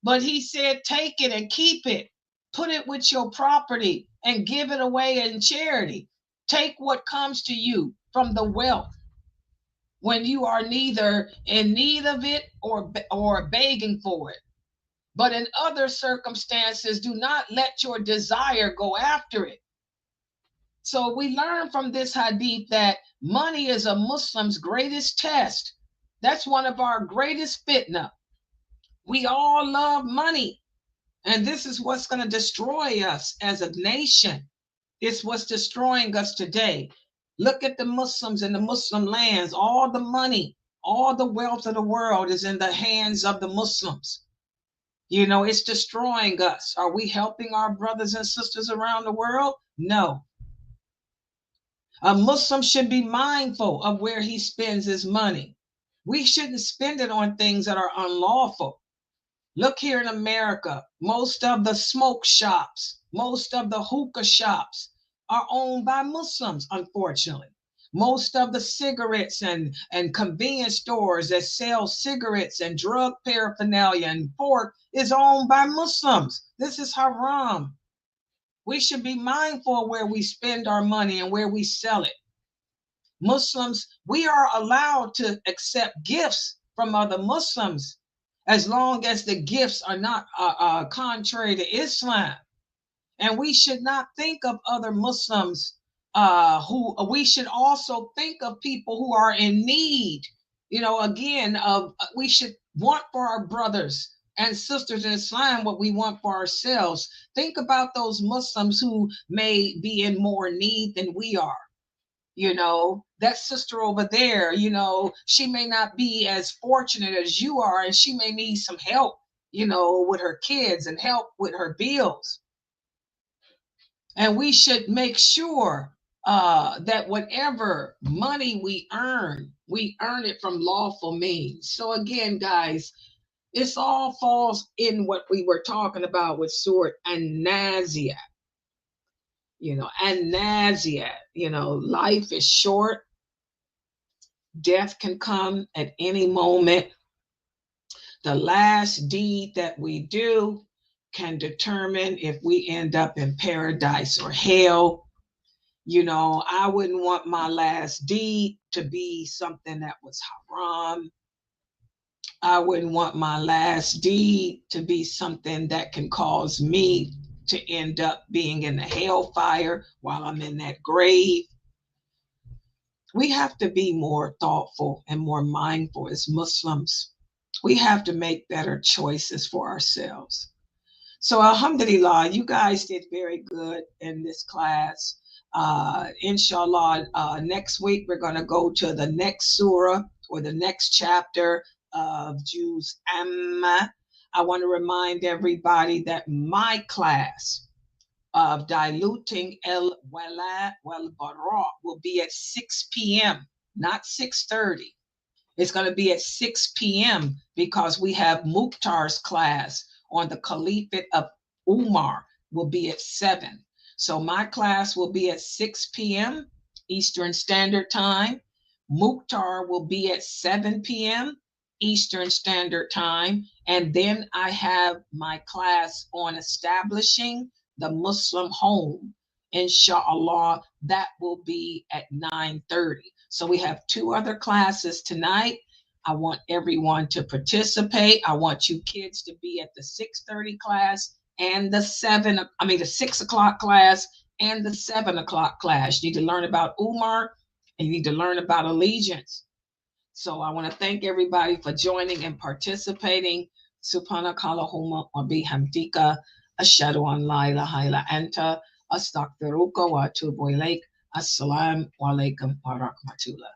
But he said, take it and keep it. Put it with your property and give it away in charity. Take what comes to you from the wealth when you are neither in need of it or begging for it. But in other circumstances, do not let your desire go after it. So we learn from this hadith that money is a Muslim's greatest test. That's one of our greatest fitna. We all love money. And this is what's going to destroy us as a nation. It's what's destroying us today. Look at the Muslims in the Muslim lands. All the money, all the wealth of the world is in the hands of the Muslims. It's destroying us. Are we helping our brothers and sisters around the world? No. A Muslim should be mindful of where he spends his money. We shouldn't spend it on things that are unlawful. Look here in America, most of the smoke shops, most of the hookah shops are owned by Muslims, unfortunately. Most of the cigarettes and convenience stores that sell cigarettes and drug paraphernalia and pork is owned by Muslims. This is haram. We should be mindful of where we spend our money and where we sell it. Muslims, we are allowed to accept gifts from other Muslims as long as the gifts are not contrary to Islam. And we should not think of other Muslims we should also think of people who are in need. We should want for our brothers and sisters in Islam what we want for ourselves. Think about those Muslims who may be in more need than we are. That sister over there, she may not be as fortunate as you are, and she may need some help, with her kids and help with her bills. And we should make sure that whatever money we earn, We earn it from lawful means. So again, guys, this all falls in what we were talking about with Surah An-Naziat. An-Naziat, life is short. Death can come at any moment. The last deed that we do can determine if we end up in paradise or hell. I wouldn't want my last deed to be something that was haram. I wouldn't want my last deed to be something that can cause me to end up being in the hellfire while I'm in that grave. We have to be more thoughtful and more mindful as Muslims. We have to make better choices for ourselves. So alhamdulillah, you guys did very good in this class. Inshallah, next week we're going to go to the next surah or the next chapter of Juz Amma. I want to remind everybody that my class of diluting el-wala wal-bara will be at 6 p.m., not 6:30. It's going to be at 6 p.m. because we have Mukhtar's class on the Caliphate of Umar will be at 7. So my class will be at 6 p.m. Eastern Standard Time. Mukhtar will be at 7 p.m. Eastern Standard Time. And then I have my class on establishing the Muslim home. Inshallah, that will be at 9:30. So we have 2 other classes tonight. I want everyone to participate. I want you kids to be at the 6:30 class and the 6 o'clock class and the 7 o'clock class. You need to learn about Umar and you need to learn about allegiance. So I want to thank everybody for joining and participating. Subhanakallahumma wa bihamdika ashhadu an la ilaha illa anta astaghfiruka wa atubu ilaik. Assalamu alaikum wa rahmatullah.